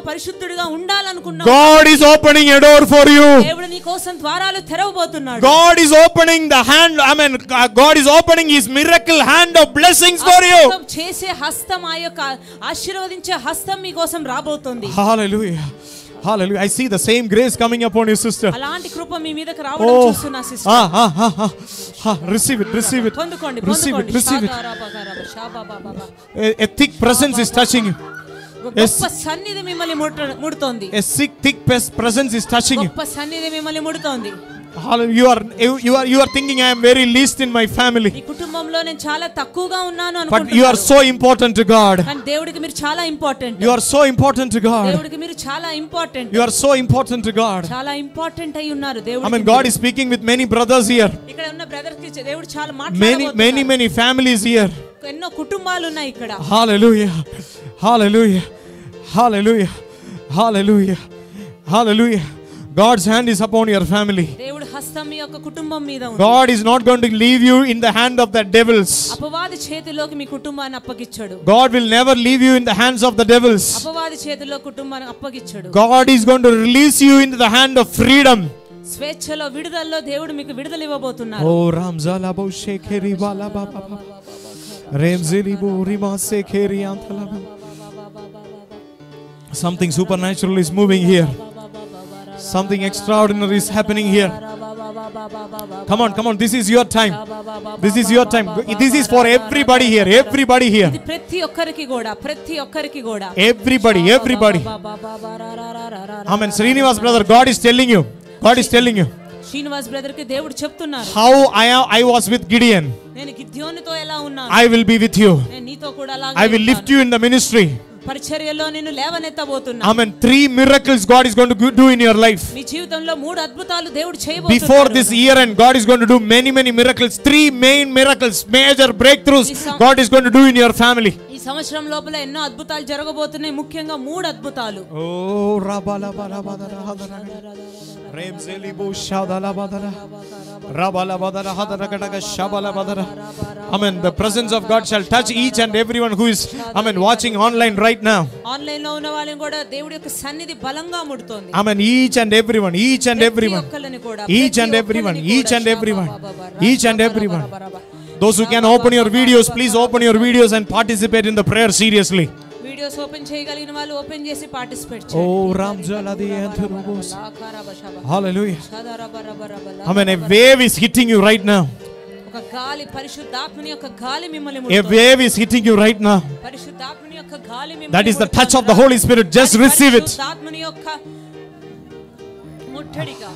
పరిశుద్ధుడిగా ఉండాలనుకున్నావు. God is opening a door for you. దేవుడు నీ కోసం ద్వారాలు తెరవబోతున్నాడు. God is opening the hand, I mean, God is opening his miracle hand of blessings for you. చేసే హస్తం ఆ యొక్క ఆశీర్వదించే హస్తం మీ కోసం రాబోతుంది. Hallelujah. Hallelujah. I see the same grace coming upon your sister. అలాంటి కృప మీ మీదకి రావడం చూస్తున్నా sister. Receive it. పొందుకోండి. A thick presence is touching you. గొప్ప సన్నిధి మిమ్మల్ని ముడుతోంది. A thick presence is touching you. గొప్ప సన్నిధి మిమ్మల్ని ముడుతోంది. You are thinking I am very least in my family. ఈ కుటుంబంలో నేను చాలా తక్కువగా ఉన్నాను అనుకుంటున్నారు. But you are so important to God. కానీ దేవుడికి మీరు చాలా important. You are so important to God. దేవుడికి మీరు చాలా important. You are so important to God. చాలా ఇంపార్టెంట్ అయి ఉన్నారు దేవుడికి. I mean, God is speaking with many brothers here. ఇక్కడ ఉన్న బ్రదర్స్ కి దేవుడు చాలా మాట్లాడబోతున్నారు. Many families here. ఎన్నో కుటుంబాలు ఉన్నాయి ఇక్కడ. Hallelujah. Hallelujah. Hallelujah. Hallelujah. Hallelujah. God's hand is upon your family. దేవుడి హస్తం మీ యొక్క కుటుంబం మీద ఉంది. God is not going to leave you in the hand of the devils. అపవాది చేతిలోకి మీ కుటుంబాన్ని అప్పగించడు. God will never leave you in the hands of the devils. అపవాది చేతిలో కుటుంబాన్ని అప్పగించడు. God is going to release you into the hand of freedom. స్వేచ్ఛలో విడుదలలో దేవుడు మీకు విడుదల ఇవ్వబోతున్నారు. Oh Ramzala bo shekeri bala baba. Remzeli bo rima sekeri antala. Something supernatural is moving here. Something extraordinary is happening here. Come on. This is your time. This is your time. This is for everybody here. Everybody here. ఇది ప్రతి ఒక్కరికి కూడా. Everybody. Amen. Srinivas brother, God is telling you. Srinivas brother కి దేవుడు చెప్తున్నారు. How I was with Gideon. నేను గిద్యోనుతో ఎలా ఉన్నాను. I will be with you. నేను నీతో కూడా అలాగే I will lift you in the ministry. పరిచర్యలో నిన్ను లేవనెత్తబోతున్నా. Amen. 3 miracles God is going to do in your life. మీ జీవితంలో 3 అద్భుతాలు దేవుడు చేయబోతున్నాడు. Before this year and God is going to do many miracles. 3 main miracles, major breakthroughs God is going to do in your family. ఈ సంవత్సరం లోపల ఎన్నో అద్భుతాలు జరగబోతున్నాయి. ముఖ్యంగా 3 అద్భుతాలు. Oh rabala bala badara hadara remzeli bo shadala badara rabala badara hadara kadaga shabala badara. Amen. The presence of God shall touch each and everyone who is watching online right now. Online లో ఉన్న వాళ్ళని కూడా దేవుడి యొక్క సన్నిధి బలంగా ముడుతోంది. Amen. Each and everyone. Those who can open your videos, please open your videos and participate in the prayer seriously. Videos open చేయగలిగిన వాళ్ళు ఓపెన్ చేసి పార్టిసిపేట్ చేయండి. ఓ రామ్జలది అంతరుబోస్. హల్లెలూయా. ఆమేన్. A wave is hitting you right now. ఒక గాలి, పరిశుద్ధాత్మని యొక్క గాలి మిమ్మల్ని ముడుతుంది. A wave is hitting you right now. పరిశుద్ధాత్మని యొక్క గాలి మిమ్మల్ని That is the touch of the Holy Spirit. Just receive it. పరిశుద్ధాత్మని యొక్క ముట్టడిగా.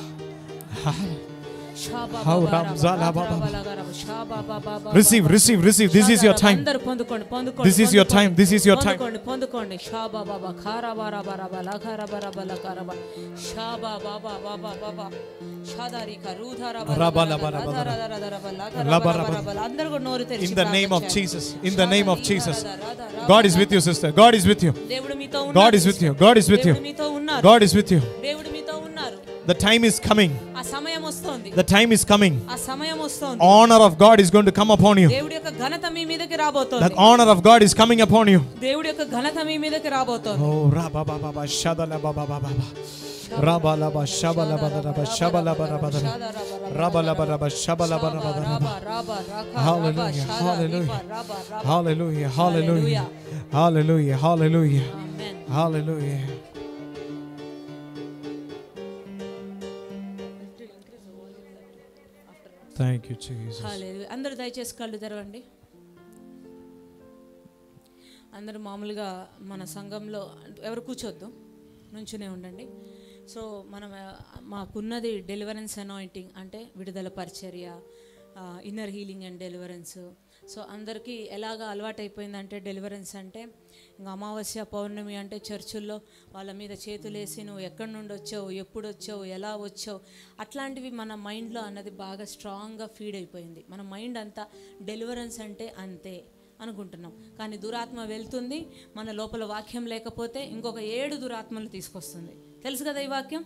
Receive. This is your time. This is your time. This is your time. పొందుకోండి. షాబా బాబా ఖారా బారా బారా బాలా ఖారా బారా బాలా ఖారా బా షాబా బాబా బాబా బాబా షాదారి కరుధారా బాలా అందరూ కూడా నోరు తెరిచి In the name of Jesus. In the name of Jesus. God is with you, sister. God is with you. దేవుడు మీతో ఉన్నారు. God is with you. God is with you. మీతో ఉన్నారు. God is with you. దేవుడు మీతో ఉన్నారు. The time is coming. ఆ సమయం వస్తుంది. The time is coming. ఆ సమయం వస్తుంది. Honor of God is going to come upon you. దేవుడి యొక్క ఘనత మీ మీదకి రాబోతోంది. The honor of God is coming upon you. దేవుడి యొక్క ఘనత మీ మీదకి రాబోతోంది. Oh raba baba baba shadala baba baba raba laba shabala baba raba shabala baba raba raba laba raba shabala baba raba. Hallelujah. Hallelujah. Hallelujah. Hallelujah. Hallelujah. Hallelujah. Amen. Hallelujah. Thank you, Jesus. హల్లెలూయా. అందరూ దయచేసి కళ్ళు తెరవండి. అందరూ మామూలుగా మన సంఘంలో ఎవరు కూర్చోద్దు, నుంచునే ఉండండి. సో మనం మాకున్నది డెలివరెన్స్ అనాయింటింగ్, అంటే విడుదల పరిచర్య, inner healing and deliverance. So అందరికీ ఎలాగా అలవాటైపోయిందంటే డెలివరెన్స్ అంటే ఇంకా అమావాస్య పౌర్ణమి అంటే చర్చుల్లో వాళ్ళ మీద చేతులేసి నువ్వు ఎక్కడి నుండి వచ్చావు, ఎప్పుడు వచ్చావు, ఎలా వచ్చావు, అట్లాంటివి మన మైండ్లో అన్నది బాగా స్ట్రాంగ్గా ఫీడ్ అయిపోయింది. మన మైండ్ అంతా డెలివరెన్స్ అంటే అంతే అనుకుంటున్నాం. కానీ దురాత్మ వెళ్తుంది, మన లోపల వాక్యం లేకపోతే ఇంకొక 7 దురాత్మలు తీసుకొస్తుంది. తెలుసు కదా ఈ వాక్యం.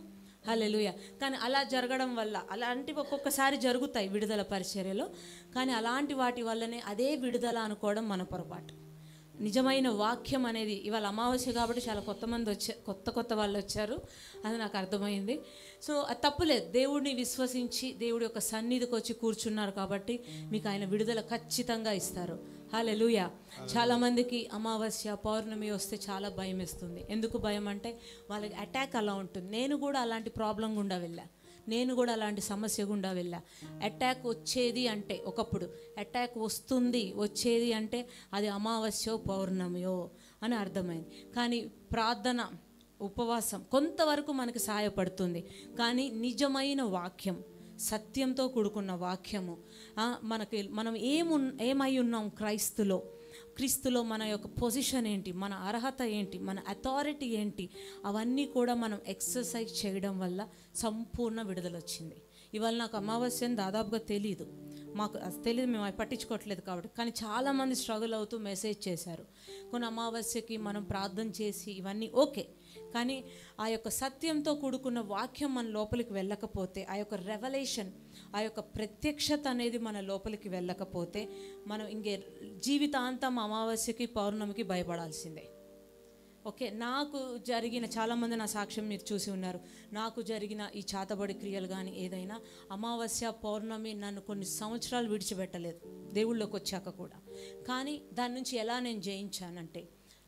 హల్లెలూయా. కానీ అలా జరగడం వల్ల అలాంటివి ఒక్కొక్కసారి జరుగుతాయి విడుదల పరిచర్యలో, కానీ అలాంటి వాటి వల్లనే అదే విడుదల అనుకోవడం మన పొరపాటు. నిజమైన వాక్యం అనేది ఇవాళ అమావాస్య కాబట్టి చాలా కొత్త వాళ్ళు వచ్చారు, అది నాకు అర్థమైంది. సో అది తప్పులేదు. దేవుడిని విశ్వసించి దేవుడి యొక్క సన్నిధికి వచ్చి కూర్చున్నారు కాబట్టి మీకు ఆయన విడుదల ఖచ్చితంగా ఇస్తారు. హల్లెలూయా. చాలామందికి అమావాస్య పౌర్ణమి వస్తే చాలా భయం వేస్తుంది. ఎందుకు భయం అంటే వాళ్ళకి అటాక్ అలా ఉంటుంది. నేను కూడా అలాంటి ప్రాబ్లం గుండా వెళ్ళా, నేను కూడా అలాంటి సమస్య గుండా వెళ్ళా. అటాక్ వచ్చేది అంటే ఒకప్పుడు అటాక్ వచ్చేది అంటే అది అమావాస్యో పౌర్ణమియో అని అర్థమైంది. కానీ ప్రార్థన, ఉపవాసం కొంతవరకు మనకి సహాయపడుతుంది. కానీ నిజమైన వాక్యం, సత్యంతో కూడుకున్న వాక్యము, మనం ఏమై ఉన్నాం క్రీస్తులో మన యొక్క పొజిషన్ ఏంటి, మన అర్హత ఏంటి, మన అథారిటీ ఏంటి, అవన్నీ కూడా మనం ఎక్సర్సైజ్ చేయడం వల్ల సంపూర్ణ విడుదల వచ్చింది. ఇవాళ నాకు అమావాస్యని దాదాపుగా తెలియదు, మాకు తెలియదు, మేము పట్టించుకోవట్లేదు కాబట్టి. కానీ చాలామంది స్ట్రగుల్ అవుతూ మెసేజ్ చేశారు. కొన్ని అమావాస్యకి మనం ప్రార్థన చేసి ఇవన్నీ ఓకే, కానీ ఆ యొక్క సత్యంతో కూడుకున్న వాక్యం మన లోపలికి వెళ్ళకపోతే, ఆ యొక్క రెవల్యూషన్, ఆ యొక్క ప్రత్యక్షత అనేది మన లోపలికి వెళ్ళకపోతే మనం ఇంకే జీవితాంతం అమావాస్యకి పౌర్ణమికి భయపడాల్సిందే. ఓకే. నాకు జరిగిన, చాలామంది నా సాక్ష్యం మీరు చూసి ఉన్నారు, నాకు జరిగిన ఈ చాతబడి క్రియలు కానీ ఏదైనా అమావాస్య పౌర్ణమి నన్ను కొన్ని సంవత్సరాలు విడిచిపెట్టలేదు దేవుళ్ళలోకి వచ్చాక కూడా. కానీ దాని నుంచి ఎలా నేను జయించానంటే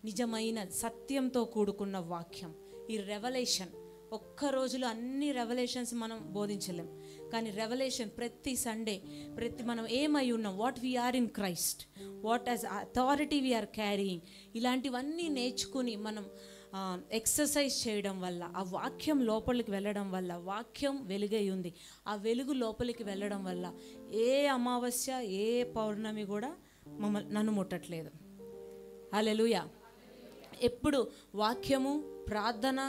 నిజమైన సత్యంతో కూడుకున్న వాక్యం, ఈ రెవల్యూషన్. ఒక్క రోజులో అన్ని రెవల్యూషన్స్ మనం బోధించలేం, కానీ రెవల్యూషన్ ప్రతి సండే, మనం ఏమై ఉన్నాం, what we are in Christ, what as authority we are carrying, ఇలాంటివన్నీ నేర్చుకుని మనం ఎక్సర్సైజ్ చేయడం వల్ల, ఆ వాక్యం లోపలికి వెళ్ళడం వల్ల, వాక్యం వెలుగై ఉంది, ఆ వెలుగు లోపలికి వెళ్ళడం వల్ల ఏ అమావాస్య ఏ పౌర్ణమి కూడా నన్ను ముట్టట్లేదు. హల్లెలూయా. ఎప్పుడు వాక్యము, ప్రార్థన,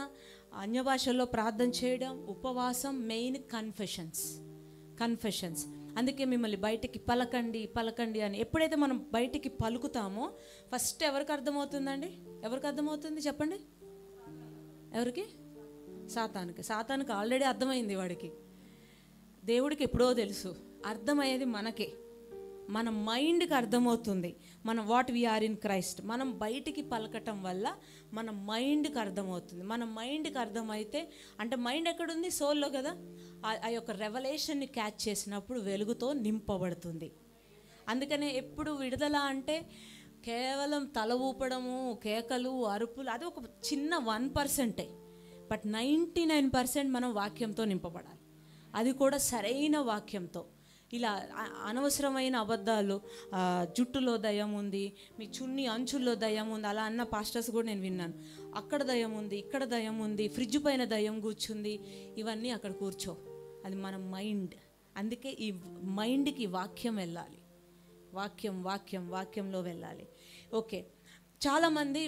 అన్య భాషల్లో ప్రార్థన చేయడం, ఉపవాసం, మెయిన్ కన్ఫెషన్స్. అందుకే మిమ్మల్ని బయటికి పలకండి అని ఎప్పుడైతే మనం బయటికి పలుకుతామో ఫస్ట్ ఎవరికి అర్థమవుతుందండి? ఎవరికి అర్థమవుతుంది చెప్పండి? ఎవరికి? సాతానికి ఆల్రెడీ అర్థమైంది వాడికి. దేవుడికి ఎప్పుడో తెలుసు. అర్థమయ్యేది మనకే, మన మైండ్కి అర్థమవుతుంది. మనం వాట్ వీఆర్ ఇన్ క్రైస్ట్ మనం బయటికి పలకటం వల్ల మన మైండ్కి అర్థమవుతుంది. మన మైండ్కి అర్థమైతే, అంటే మైండ్ ఎక్కడుంది? సోల్లో కదా. ఆ యొక్క రెవల్యూషన్ని క్యాచ్ చేసినప్పుడు వెలుగుతో నింపబడుతుంది. అందుకనే ఎప్పుడు విడుదల అంటే కేవలం తల ఊపడము, కేకలు, అరుపులు అది ఒక చిన్న 1%. బట్ 99% మనం వాక్యంతో నింపబడాలి. అది కూడా సరైన వాక్యంతో. ఇలా అనవసరమైన అబద్ధాలు, జుట్టులో దయ్యం ఉంది, మీ చున్ని అంచుల్లో దయ్యం ఉంది, అలా అన్న పాస్టర్స్ కూడా నేను విన్నాను. అక్కడ దయ్యం ఉంది, ఇక్కడ దయ్యం ఉంది, ఫ్రిడ్జ్ పైన దయ్యం కూర్చుంది, ఇవన్నీ అక్కడ కూర్చో. అది మన మైండ్. అందుకే ఈ మైండ్కి వాక్యం వెళ్ళాలి. వాక్యంలో వెళ్ళాలి. ఓకే, చాలామంది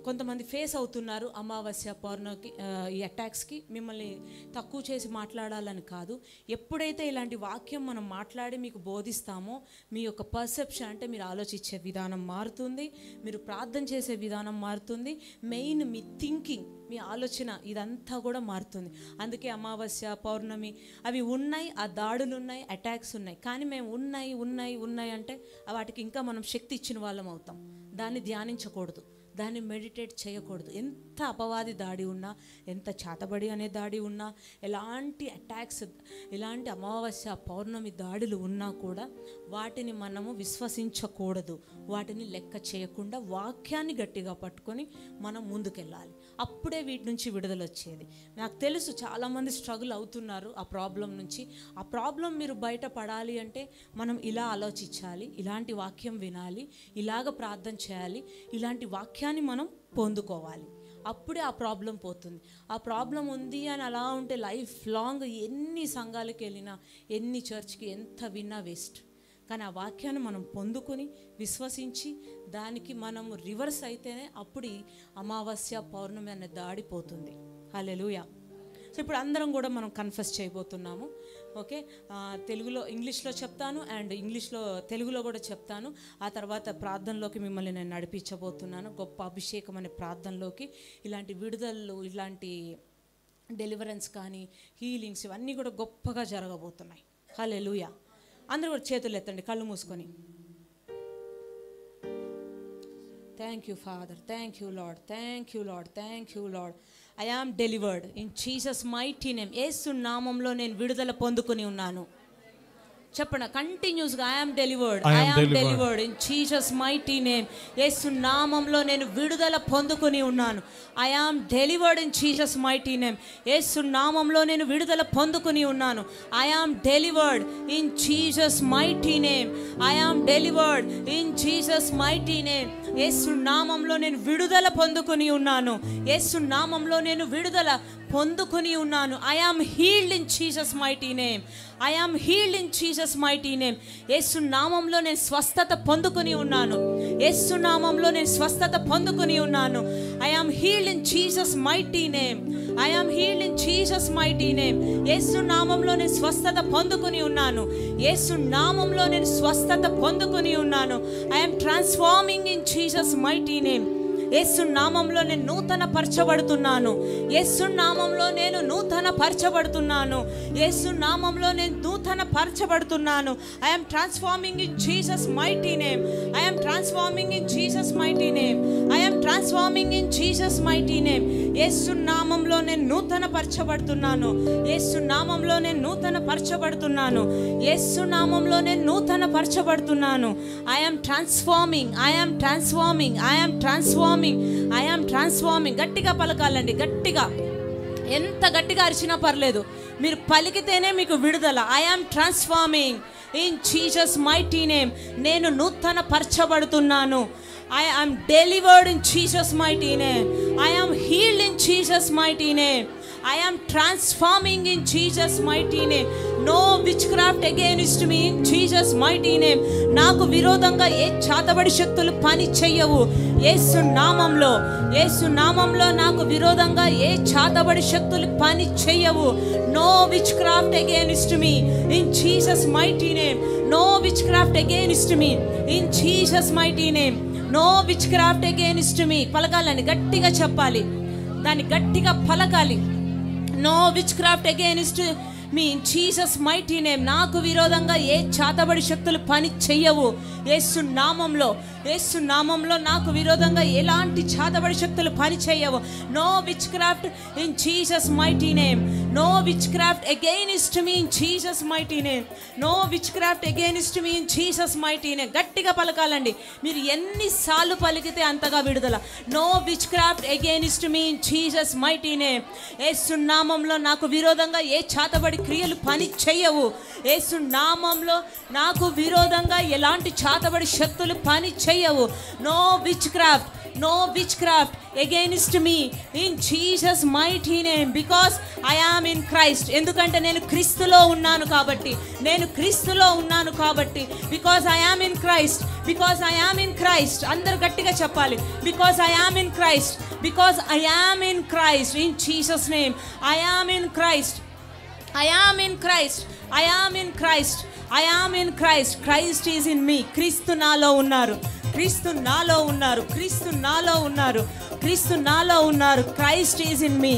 కొంతమంది ఫేస్ అవుతున్నారు అమావాస్య పౌర్ణమికి ఈ అటాక్స్కి. మిమ్మల్ని తక్కువ చేసి మాట్లాడాలని కాదు. ఎప్పుడైతే ఇలాంటి వాక్యం మనం మాట్లాడి మీకు బోధిస్తామో మీ యొక్క పర్సెప్షన్, అంటే మీరు ఆలోచించే విధానం మారుతుంది, మీరు ప్రార్థన చేసే విధానం మారుతుంది, మెయిన్ మీ థింకింగ్, మీ ఆలోచన ఇదంతా కూడా మారుతుంది. అందుకే అమావాస్య పౌర్ణమి అవి ఉన్నాయి, ఆ దాడులు ఉన్నాయి, అటాక్స్ ఉన్నాయి. కానీ మేము ఉన్నాయి అంటే వాటికి ఇంకా మనం శక్తి ఇచ్చిన వాళ్ళం అవుతాం. దాన్ని ధ్యానించకూడదు, దాన్ని మెడిటేట్ చేయకూడదు. ఎంత అపవాది దాడి ఉన్నా, ఎంత చాతబడి అనే దాడి ఉన్నా, ఎలాంటి అటాక్స్, ఇలాంటి అమావాస్య పౌర్ణమి దాడులు ఉన్నా కూడా వాటిని మనము విశ్వసించకూడదు. వాటిని లెక్క చేయకుండా వాక్యాన్ని గట్టిగా పట్టుకొని మనం ముందుకెళ్ళాలి. అప్పుడే వీటి నుంచి విడుదల వచ్చేది. నాకు తెలుసు చాలామంది స్ట్రగుల్ అవుతున్నారు ఆ ప్రాబ్లం నుంచి. ఆ ప్రాబ్లం మీరు బయటపడాలి అంటే మనం ఇలా ఆలోచించాలి, ఇలాంటి వాక్యం వినాలి, ఇలాగ ప్రార్థన చేయాలి, ఇలాంటి వాక్యాన్ని మనం పొందుకోవాలి. అప్పుడే ఆ ప్రాబ్లం పోతుంది. ఆ ప్రాబ్లం ఉంది అని అలా ఉంటే లైఫ్ లాంగ్ ఎన్ని సంఘాలకు వెళ్ళినా, ఎన్ని చర్చ్కి ఎంత విన్నా వేస్ట్. కానీ ఆ వాక్యాన్ని మనం పొందుకొని విశ్వసించి దానికి మనము రివర్స్ అయితేనే అప్పుడు ఈ అమావాస్య పౌర్ణమి అనే దాడి పోతుంది. హల్లెలూయా. సో ఇప్పుడు అందరం కూడా మనం కన్ఫెస్ చేయబోతున్నాము. ఓకే, ఇంగ్లీష్లో చెప్తాను అండ్ తెలుగులో కూడా చెప్తాను. ఆ తర్వాత ప్రార్థనలోకి మిమ్మల్ని నేను నడిపించబోతున్నాను. గొప్ప అభిషేకం అనే ప్రార్థనలోకి ఇలాంటి విడుదలలు, ఇలాంటి డెలివరెన్స్ కానీ హీలింగ్స్ ఇవన్నీ కూడా గొప్పగా జరగబోతున్నాయి. హల్లెలూయా. అందరూ కూడా చేతులు ఎత్తండి, కళ్ళు మూసుకొని. Thank you father, thank you lord, thank you lord, thank you lord. I am delivered in Jesus mighty name. Yesu నామంలో నేను విడుదల పొందుకొని ఉన్నాను. చెప్పండి కంటిన్యూస్గా, I am delivered, I am delivered in Jesus mighty name. Yesu నామంలో నేను విడుదల పొందుకొని ఉన్నాను. I am delivered in Jesus mighty name. Yesu నామంలో నేను విడుదల పొందుకొని ఉన్నాను. I am delivered in Jesus mighty name. I am delivered in Jesus mighty name. Yesu నామంలో నేను విడుదల పొందుకొని ఉన్నాను. యేసు నామంలో నేను విడుదల పొందుకొని ఉన్నాను. I am healed in Jesus mighty name. I am healed in Jesus mighty name. Yesu నామంలో నేను స్వస్థత పొందుకొని ఉన్నాను. యేసు నామంలో నేను స్వస్థత పొందుకొని ఉన్నాను. I am healed in Jesus mighty name. I am healed in Jesus mighty name. Yesu నామంలో నేను స్వస్థత పొందుకొని ఉన్నాను. యేసు నామంలో నేను స్వస్థత పొందుకొని ఉన్నాను. I am transforming in Jesus mighty name. Yesu నామంలో నేను నూతన పరచబడుతున్నాను. యేసు నామంలో నేను నూతన పరచబడుతున్నాను. యేసు నామంలో నేను నూతన పరచబడుతున్నాను. I am transforming in Jesus mighty name. I am transforming in Jesus mighty name. I am transforming in Jesus mighty name. Yesu నామంలో నేను నూతన పరచబడుతున్నాను. యేసు నామంలో నేను నూతన పరచబడుతున్నాను. యేసు నామంలో నేను నూతన పరచబడుతున్నాను. I am transforming, I am transforming, I am transforming, I am transforming. గట్టిగా పలకాలండి, గట్టిగా. ఎంత గట్టిగా అరిచినా పర్లేదు, మీరు పలికితేనే మీకు విడుదల. I am transforming in Jesus mighty name. నేను నూతన పరచబడుతున్నాను. I am delivered in Jesus' mighty name. I am healed in Jesus' mighty name. I am transforming in Jesus' mighty name. No witchcraft against me in Jesus' mighty name. నాకు విరోధంగా ఏ చాతబడి శక్తులు పని చెయ్యవు. యేసు నామంలో, యేసు నామంలో నాకు విరోధంగా ఏ చాతబడి శక్తులు పని చెయ్యవు. No witchcraft against me in Jesus' mighty name. No witchcraft against me in Jesus' mighty name. No witchcraft against me. పలకాలని, గట్టిగా చెప్పాలి, దాన్ని గట్టిగా పలకాలి. No witchcraft against me in Jesus' mighty name. నాకు విరోధంగా ఏ చాతబడి శక్తులు పని చెయ్యవు. యేసు నామంలో, యేసు నామంలో నాకు విరోధంగా ఎలాంటి చాతబడి శక్తులు పని చెయ్యవు. No witchcraft in Jesus' mighty name. No witchcraft against me in Jesus mighty name. No witchcraft against me in Jesus mighty name. గట్టిగా పలకాలండి. మీరు ఎన్నిసార్లు పలికితే అంతగా విడుదల. No witchcraft against me in Jesus mighty name. యేసు నామములో నాకు విరోధంగా ఏ చాతబడి క్రియలు పని చేయవు. యేసు నామములో నాకు విరోధంగా ఎలాంటి చాతబడి శక్తులు పని చేయవు. No witchcraft, no witchcraft against me in Jesus mighty name, because I am in Christ. ఎందుకంటే నేను క్రీస్తులో ఉన్నాను కాబట్టి, నేను క్రీస్తులో ఉన్నాను కాబట్టి, because I am in Christ, because I am in Christ. అందరూ గట్టిగా చెప్పాలి. because I am in Christ, because I am in Christ in Jesus name. I am in Christ, I am in Christ, I am in Christ, I am in Christ. Christ is in me. క్రీస్తు నాలో ఉన్నారు, క్రీస్తు నాలో ఉన్నారు, క్రీస్తు నాలో ఉన్నారు, క్రీస్తు నాలో ఉన్నారు. Christ is in me,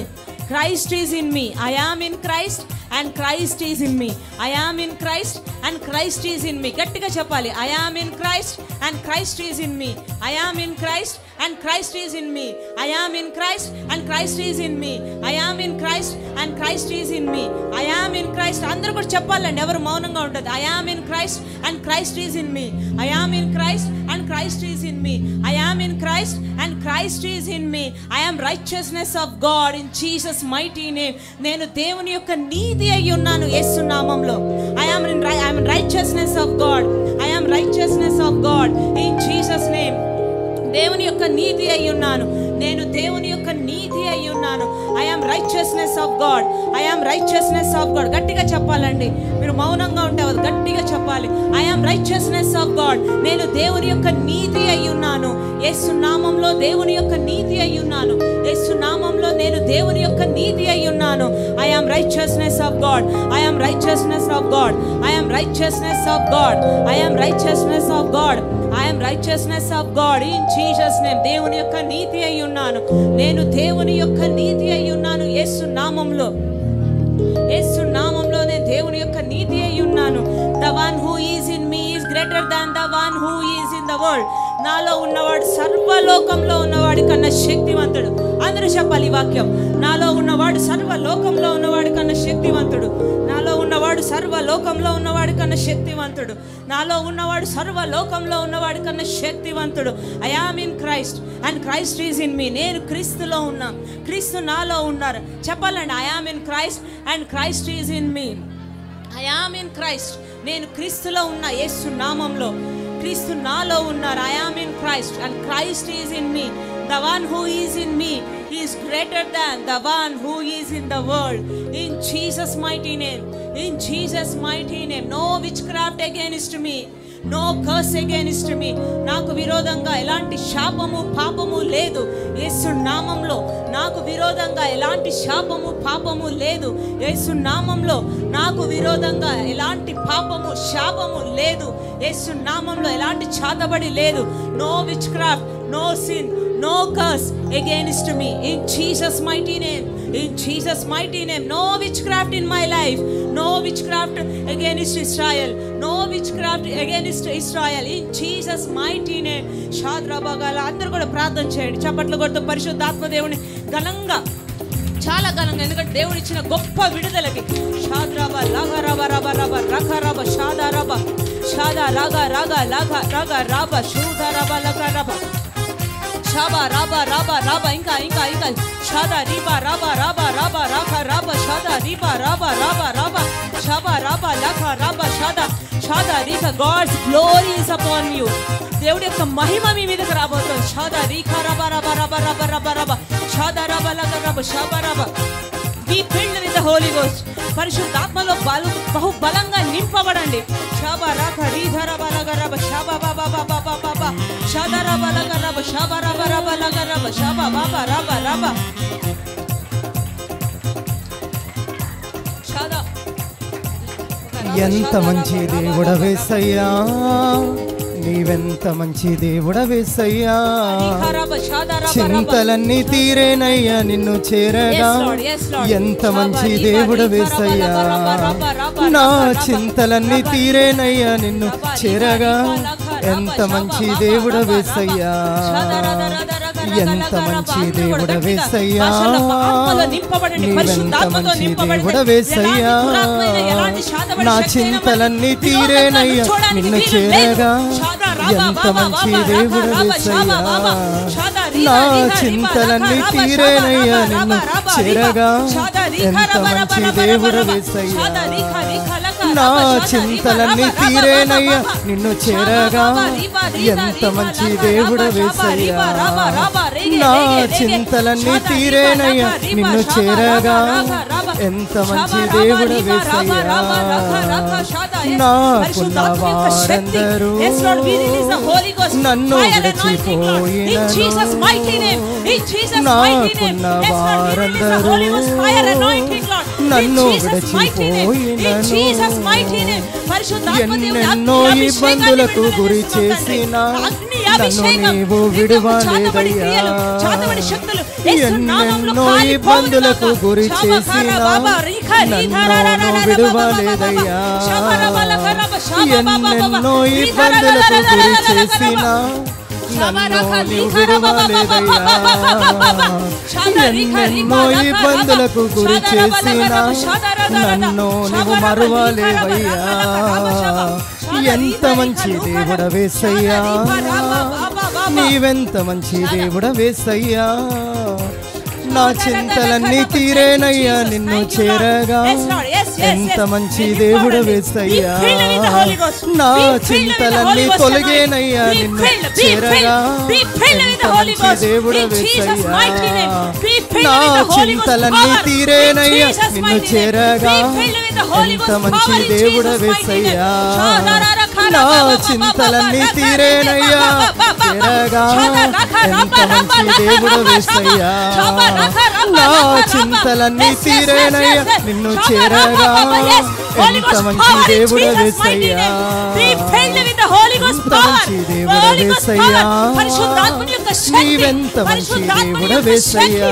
Christ is in me. I am in Christ and Christ is in me. I am in Christ and Christ is in me. గట్టిగా చెప్పాలి. I am in Christ and Christ is in me. I am in Christ and Christ is in me. I am in Christ and Christ is in me. I am in Christ and Christ is in me. I am in Christ. అందరూ కూడా చెప్పాలండి, ఎవరు మౌనంగా ఉండదు. I am in Christ and Christ is in me. I am in Christ and Christ is in me. I am in Christ and Christ is in me. I am righteousness of God in Jesus mighty name. నేను దేవుని యొక్క నీతి అయి ఉన్నాను యేసు నామములో. I am in righteousness of God. I am righteousness of God in Jesus name. దేవుని యొక్క నీతి అయి ఉన్నాను, నేను దేవుని యొక్క నీతి అయి ఉన్నాను. I am righteousness of God. I am righteousness of God. గట్టిగా చెప్పాలండి, మీరు మౌనంగా ఉంటే గట్టిగా చెప్పాలి. I am righteousness of God. నేను దేవుని యొక్క నీతి అయి ఉన్నాను యేసు నామములో. దేవుని యొక్క నీతి అయి ఉన్నాను యేసు నామములో. నేను దేవుని యొక్క నీతి అయి ఉన్నాను. I am righteousness of God. I am righteousness of God. I am righteousness of God. I am righteousness of God. I am righteousness of God in Jesus name. దేవుని యొక్క నీతి అయి ఉన్నాను, నేను దేవుని యొక్క నీతి అయి ఉన్నాను యేసు నామములో. యేసు నామములో నేను దేవుని యొక్క నీతి అయి ఉన్నాను. The one who is in me is greater than the one who is in the world. నాలో ఉన్నవాడు సర్వలోకంలో ఉన్నవాడి కన్నా శక్తివంతుడు. అందరూ చెప్పాలి ఈ వాక్యం. నాలో ఉన్నవాడు సర్వలోకంలో ఉన్నవాడి కన్నా శక్తివంతుడు. నాలో ఉన్నవాడు సర్వలోకంలో ఉన్నవాడి కన్నా శక్తివంతుడు. నాలో ఉన్నవాడు సర్వలోకంలో ఉన్నవాడి కన్నా శక్తివంతుడు. I am in Christ and Christ is in me. నేను క్రీస్తులో ఉన్నా, క్రీస్తు నాలో ఉన్నారు. చెప్పాలండి. I am in Christ and Christ is in me. I am in Christ. నేను క్రీస్తులో ఉన్నా యేసు నామములో. క్రీస్తు నాలో ఉన్నారు. I am in Christ and Christ is in me. The one who is in me is greater than the one who is in the world. In Jesus mighty name. In Jesus mighty name. No witchcraft against me. No curse against me. నాకు విరోధంగా ఎలాంటి శాపము పాపము లేదు యేసు నామములో. నాకు విరోధంగా ఎలాంటి శాపము పాపము లేదు యేసు నామములో. నాకు విరోధంగా ఎలాంటి పాపము శాపము లేదు యేసు నామములో. ఎలాంటి చాతబడి లేదు. No witchcraft, no sin, no curse against me. In Jesus mighty name. In Jesus mighty name. No witchcraft in my life. No witchcraft against Israel. No witchcraft against Israel. In Jesus mighty name. షాద్రబగల అందరూ కూడా ప్రార్థన చేయండి. చప్పట్లు కొడుతూ పరిశుద్ధాత్మ దేవుని ఘనంగా, చాలా ఘనంగా, ఎందుకంటే దేవుడు ఇచ్చిన గొప్ప విడుదలకి. షాద్రబ లగ రబ రబ రబ రఖ రబ షాద రబ షాద రగ రగ లగ రగ రబ షూద రబ లగ రబ షాబా రాబా రాబా రాబా. ఇంకా ఇంకా ఇంకా షాదా రీబా రాబా రాబా రాబా రాఖ రాబా షాదా రీబా రాబా రాబా రాబా షాబా రాబా లఖ రాబా షాదా షాదా రీఖ. God's glory is upon you. దేవుడి యొక్క మహిమ మీ మీదకి రాబోతుంది. షాదా రీఖ రాబా రాబా రాబా రాబా రాబా రాబా షాదా రాబా లఖ రాబా షాబా రాబా. Be filled with the Holy Ghost. పరిశుద్ధాత్మలో బహుబలంగా నింపబడండి. షాబా రాఖ రీధర బలగ రబ షాబా బాబా బాబా బాబా షాదా రబ లగ రబ షాబా రబ రబ లగ రబ షాబా బాబా రబ రబ షాదా. ఎంత మంచి దేవుడవేసయ్యా, నీవెంత మంచి దేవుడవేసయ్యా, చింతలన్నీ తీరేనయ్యా నిన్ను చేరగా. ఎంత మంచి దేవుడవేసయ్యా, నా చింతలన్నీ తీరేనయ్యా నిన్ను చేరగా. ఎంత మంచి దేవుడవేసయ్యా, ఎంత మంచి దేవుడవేసయ్యా, నీవెంత మంచి దేవుడవేసయ్యా, నా చింతలన్నీ తీరేనయ్యా నిన్ను చేరగా. ఎంత మంచి దేవుడవేసయ్యా, నా చింతలన్నీ తీరేనయ్యా నిన్ను చేరగా. ఎంత మంచి దేవుడవేసయ్యా, నా చింతలన్నీ తీరేనయ్యా నిన్ను చేరగా. ఎంత మంచి దేవుడవేసయ్యా, నా చింతలన్నీ తీరేనయ్యా నిన్ను చేరగా. ఎంత మంచి దేవుడవేసయ్యా, నాకున్న వారందరూ నన్ను విడిచిపోయినను, నాకున్న వారందరూ నన్ను విడిచిపోయినను. ఎన్నెన్నో ఇబ్బందులకు గురి చేసిన నన్ను నీవు విడువలేదయ్యా. ఎన్నెన్నో ఇబ్బందులకు గురి చేసిన నన్ను విడువలేదయ్యా. ఎన్నెన్నో ఇబ్బందులకు గురి చేసిన నన్ను నీవు విడువలేదయ్యా. ఎన్నెన్నో ఇబ్బందులకు గురి చేసిన నన్ను నీవు మరువలేవయ్యా. ఎంత మంచి దేవుడవేసయ్యా, నీవెంత మంచి దేవుడవేసయ్యా, నా చింతలన్నీ తీరేనయ్యా నిన్ను చేరగా. ఎంత మంచి దేవుడవేసయ్యా, నా చింతలన్నీ తొలగేనయ్యా నిన్ను చేరగా. ఎంత మంచి దేవుడవేసయ్యా, నా చింతలన్నీ తీరేనయ్యా నిన్ను చేరగా. ఎంత మంచి దేవుడవేసయ్యా, నా చింతలన్నీ తీరేనయ్యా చేరగా. ఎంత మంచి దేవుడవేసయ్యా, నా చింతలన్నీ తీరేనయ్యా నిన్ను చేరగా. ఎంత మంచి దేవుడవేసయ్యా, ఎంత మంచి దేవుడవేసయ్యా, నీవెంత మంచి దేవుడవేసయ్యా,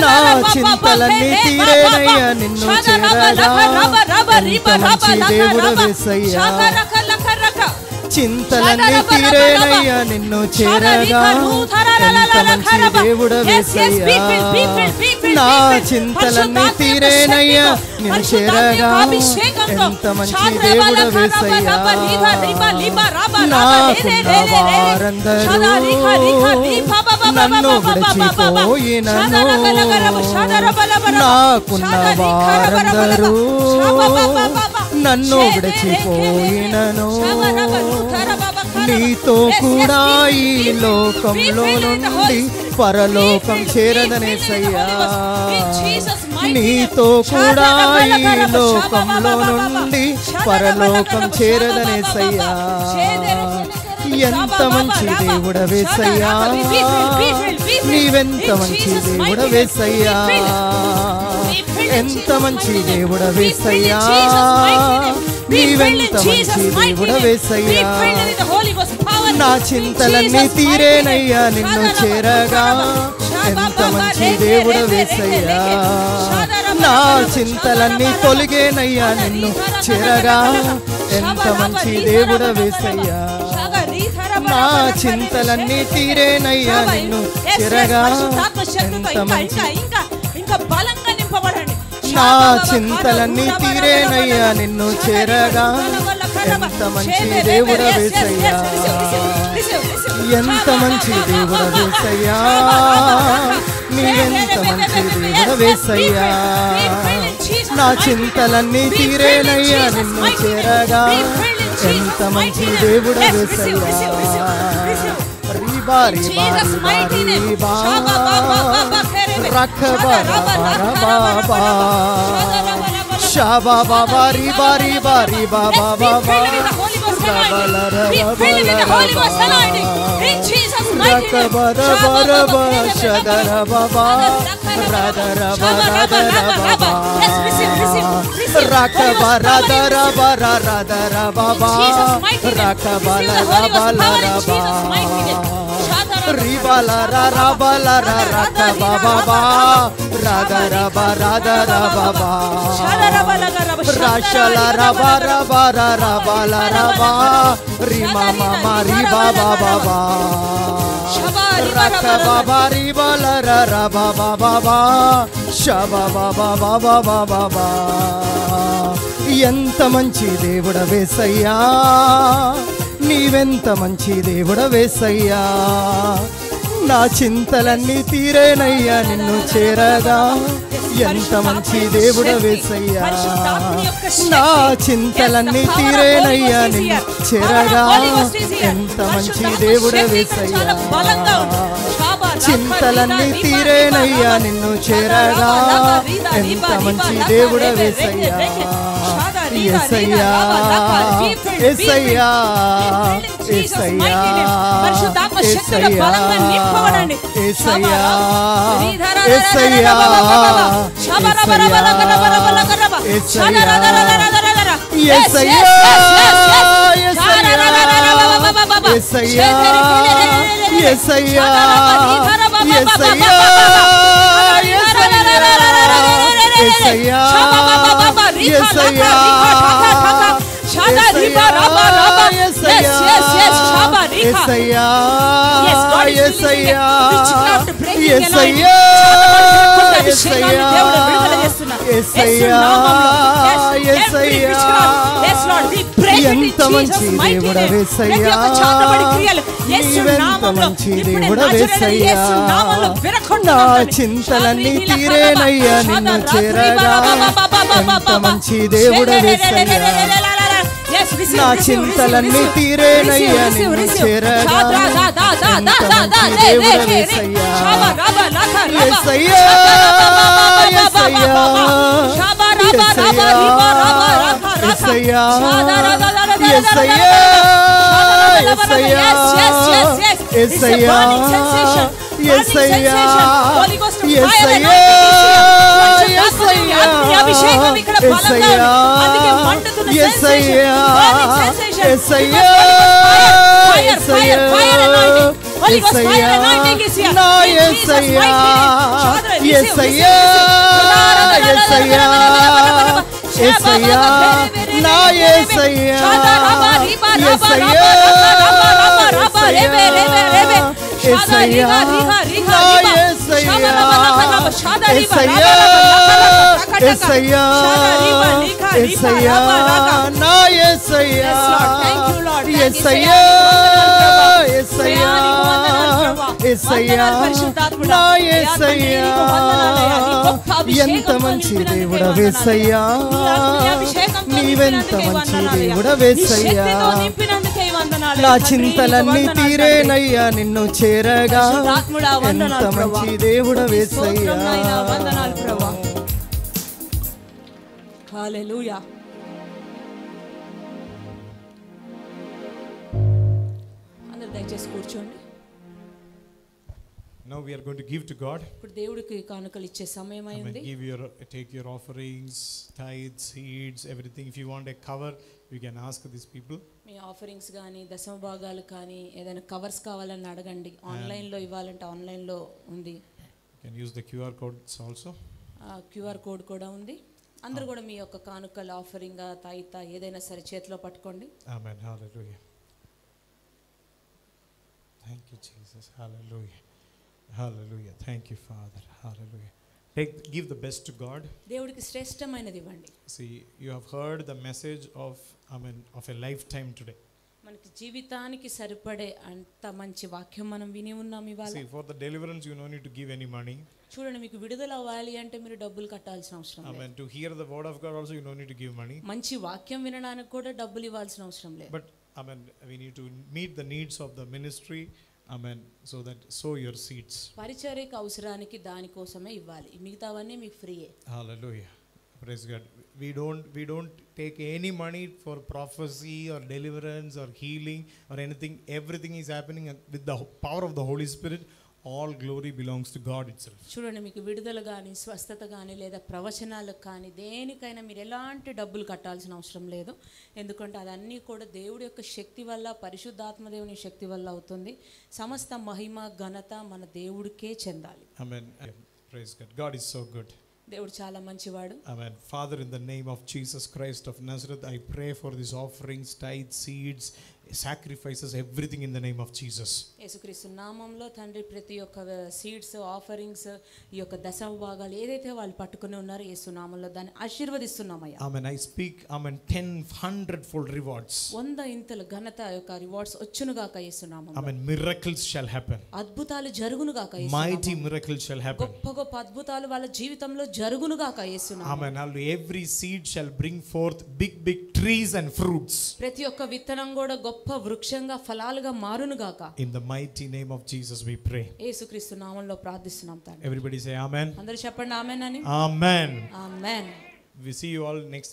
నా చింతలన్నీ తీరేనయ్యా నిన్ను చేరగా. ఎంత మంచి దేవుడవేసయ్యా, చింతలన్నీ తీరేనయ్యా నిన్ను చేరగా. ఎంత మంచి దేవుడవేసయ్యా, నా చింతలన్నీ తీరేనయ్యా నిన్ను చేరగా. ఎంత మంచి దేవుడవేసయ్యా, నాకున్న వారందరూ నన్ను విడిచిపోయినను, నాకున్న వారందరూ నన్ను విడిచిపోయినను. నీతో కూడా ఈ లోకంలో నుండి పరలోకం చేరదనేసయ్యా. నీతో కూడా ఈ లోకంలో నుండి పరలోకం చేరదనేసయ్యా. ఎంత మంచి దేవుడవేసయ్యా, నీవెంత మంచి దేవుడవేసయ్యా, ఎంత మంచి దేవుడవేసయ్యా, నీవెంత మంచి దేవుడవేసయ్యా, నా చింతలన్నీ తీరేనయ్యా నిన్ను చేరగా. ఎంత మంచి దేవుడవేసయ్యా, నా చింతలన్నీ తొలగేనయ్యా నిన్ను చేరగా. ఎంత మంచి దేవుడవేసయ్యా, నా చింతలన్నీ తీరేనయ్యా నిన్ను చేరగా. ఎంత మంచి, నా చింతలన్నీ తీరేనయ్యా నిన్ను చేరగా. ఎంత మంచి దేవుడవేసయ్యా, ఎంత మంచి దేవుడవేసయ్యా, నీవెంత మంచి దేవుడవేసయ్యా, నా చింతలన్నీ తీరేనయ్యా నిన్ను చేరగా. ఎంత మంచి దేవుడవేసయ్యా. రీబా రీబా రీబా రఖబా షాబా బాబా రీబా రీబా రీబా బాబా ఎంత మంచి దేవుడవేసయ్యా, నీవెంత మంచి దేవుడవేసయ్యా. నా చింతలన్నీ తీరేనయ్యా నిన్ను చేరగా. ఎంత మంచి దేవుడవేసయ్యా, నా చింతలన్నీ తీరేనయ్యా నిన్ను చేరగా. ఎంత మంచి దేవుడవేసయ్యా, చింతలన్నీ తీరేనయ్యా నిన్ను చేరగా. ఎంత మంచి దేవుడవేసయ్యా. యేసయ్యా యేసయ్యా యేసయ్యా యేసయ్యా యేసయ్యా యేసయ్యా యేసయ్యా ఎంత మంచి దేవుడవేసయ్యా, నీవెంత మంచి దేవుడవేసయ్యా. నా చింతలన్నీ తీరేనయ్యా నిన్ను చేరగా. ఎంత మంచి దేవుడవేసయ్యా, నా చింతలన్నీ తీరేనయ్యా నిన్ను చేరగా. ఎంత మంచి దేవుడవేసయ్యా. యేసయ్యా యేసయ్యా యేసయ్యా యేసయ్యా యేసయ్యా యేసయ్యా యేసయ్యా ఎంత మంచి దేవుడవేసయ్యా, నీవెంత మంచి దేవుడవేసయ్యా. నా చింతలన్నీ తీరేనయ్యా నిన్ను చేరగా. ఎంత మంచి దేవుడవేసయ్యా. హల్లెలూయా. అందరూ దయచేసి కూర్చోండి. Now we are going to give to God. ఇప్పుడు దేవుడికి కానుకలు ఇచ్చే సమయం అయింది. Take your offerings, tithes, seeds, everything. If you want a cover, you can ask these people. Me offerings కానీ దశమ భాగాలు కానీ ఏదైనా కవర్స్ కావాలని అడగండి. ఆన్లైన్లో ఇవ్వాలంటే ఆన్లైన్లో ఉంది. You can use the QR codes also. QR code కూడా ఉంది. అందరూ కూడా మీ యొక్క కానుకలు ఆఫరింగ్ తాయిత ఏదైనా సరే చేతిలో పట్టుకోండి. Amen. Hallelujah. Thank you Jesus. Hallelujah. Hallelujah. Thank you Father. Hallelujah. Give the best to God. దేవుడికి శ్రేష్టమైనది ఇవ్వండి. See, you have heard the message of a lifetime today. మనకి జీవితానికి సరిపడే అంత మంచి వాక్యం మనం విని ఉన్నాం ఇవాళ. See, for the deliverance you no need to give any money. చూడండి, మీకు విడుదల అవ్వాలి అంటే మీరు డబ్బులు కట్టాల్సిన అవసరం లేదు. Amen. To hear the word of God also you no need to give money. మంచి వాక్యం వినడానికి కూడా డబ్బులు ఇవ్వాల్సిన అవసరం లేదు. But amen, we need to meet the needs of the ministry. Amen. So that sow your seeds. పరిచర్యకు అవసరానికి దాని కోసమే ఇవ్వాలి. మిగతావన్నీ మీకు ఫ్రీయే. Hallelujah. Praise God. We don't take any money for prophecy or deliverance or healing or anything. Everything is happening with the power of the Holy Spirit. all glory belongs to God itself. చూడండి, మీకు విడుదల కానీ స్వస్థత కానీ లేదా ప్రవచనాలకు కానీ దేనికైనా మీరు ఎలాంటి డబ్బులు కట్టాల్సిన అవసరం లేదు. ఎందుకంటే అదన్నీ కూడా దేవుడి యొక్క శక్తి వల్ల, పరిశుద్ధాత్మ దేవుని శక్తి వల్ల అవుతుంది. సమస్త మహిమ ఘనత మన దేవుడికే చెందాలి. Amen. Praise God. God is so good. దేవుడు చాలా మంచివాడు. Amen. Father, in the name of Jesus Christ of Nazareth, I pray for these offerings, tithes, seeds, sacrifices, everything in the name of Jesus. యేసుక్రీస్తు నామములో తండ్రి ప్రతి ఒక్క seeds, offerings, ఈ యొక్క దశమ భాగాలు ఏదైతే వాళ్ళు పట్టుకుని ఉన్నారో యేసు నామములో దాన్ని ఆశీర్వదిస్తున్నామయ్యా. Amen. I speak, amen, 10 fold rewards. 100 ఇంతల ఘనత యొక్క రివార్డ్స్ వచ్చును గాక యేసు నామములో. Amen. Miracles shall happen. అద్భుతాలు జరుగును గాక యేసు నామములో. Mighty miracles shall happen. గొప్ప గొప్ప అద్భుతాలు వాళ్ళ జీవితంలో జరుగును గాక యేసు నామములో. Amen. Every seed shall bring forth big trees and fruits. ప్రతి ఒక్క విత్తనం కూడా గొప్ప వృక్షంగా ఫలాలుగా మారును గాక. In the mighty name of Jesus we pray. యేసుక్రీస్తు నామములో ప్రార్థిస్తున్నాం తండ్రి. Everybody say amen. అందరూ చెప్పండి ఆమేన్ అని. Amen. Amen. We see you all next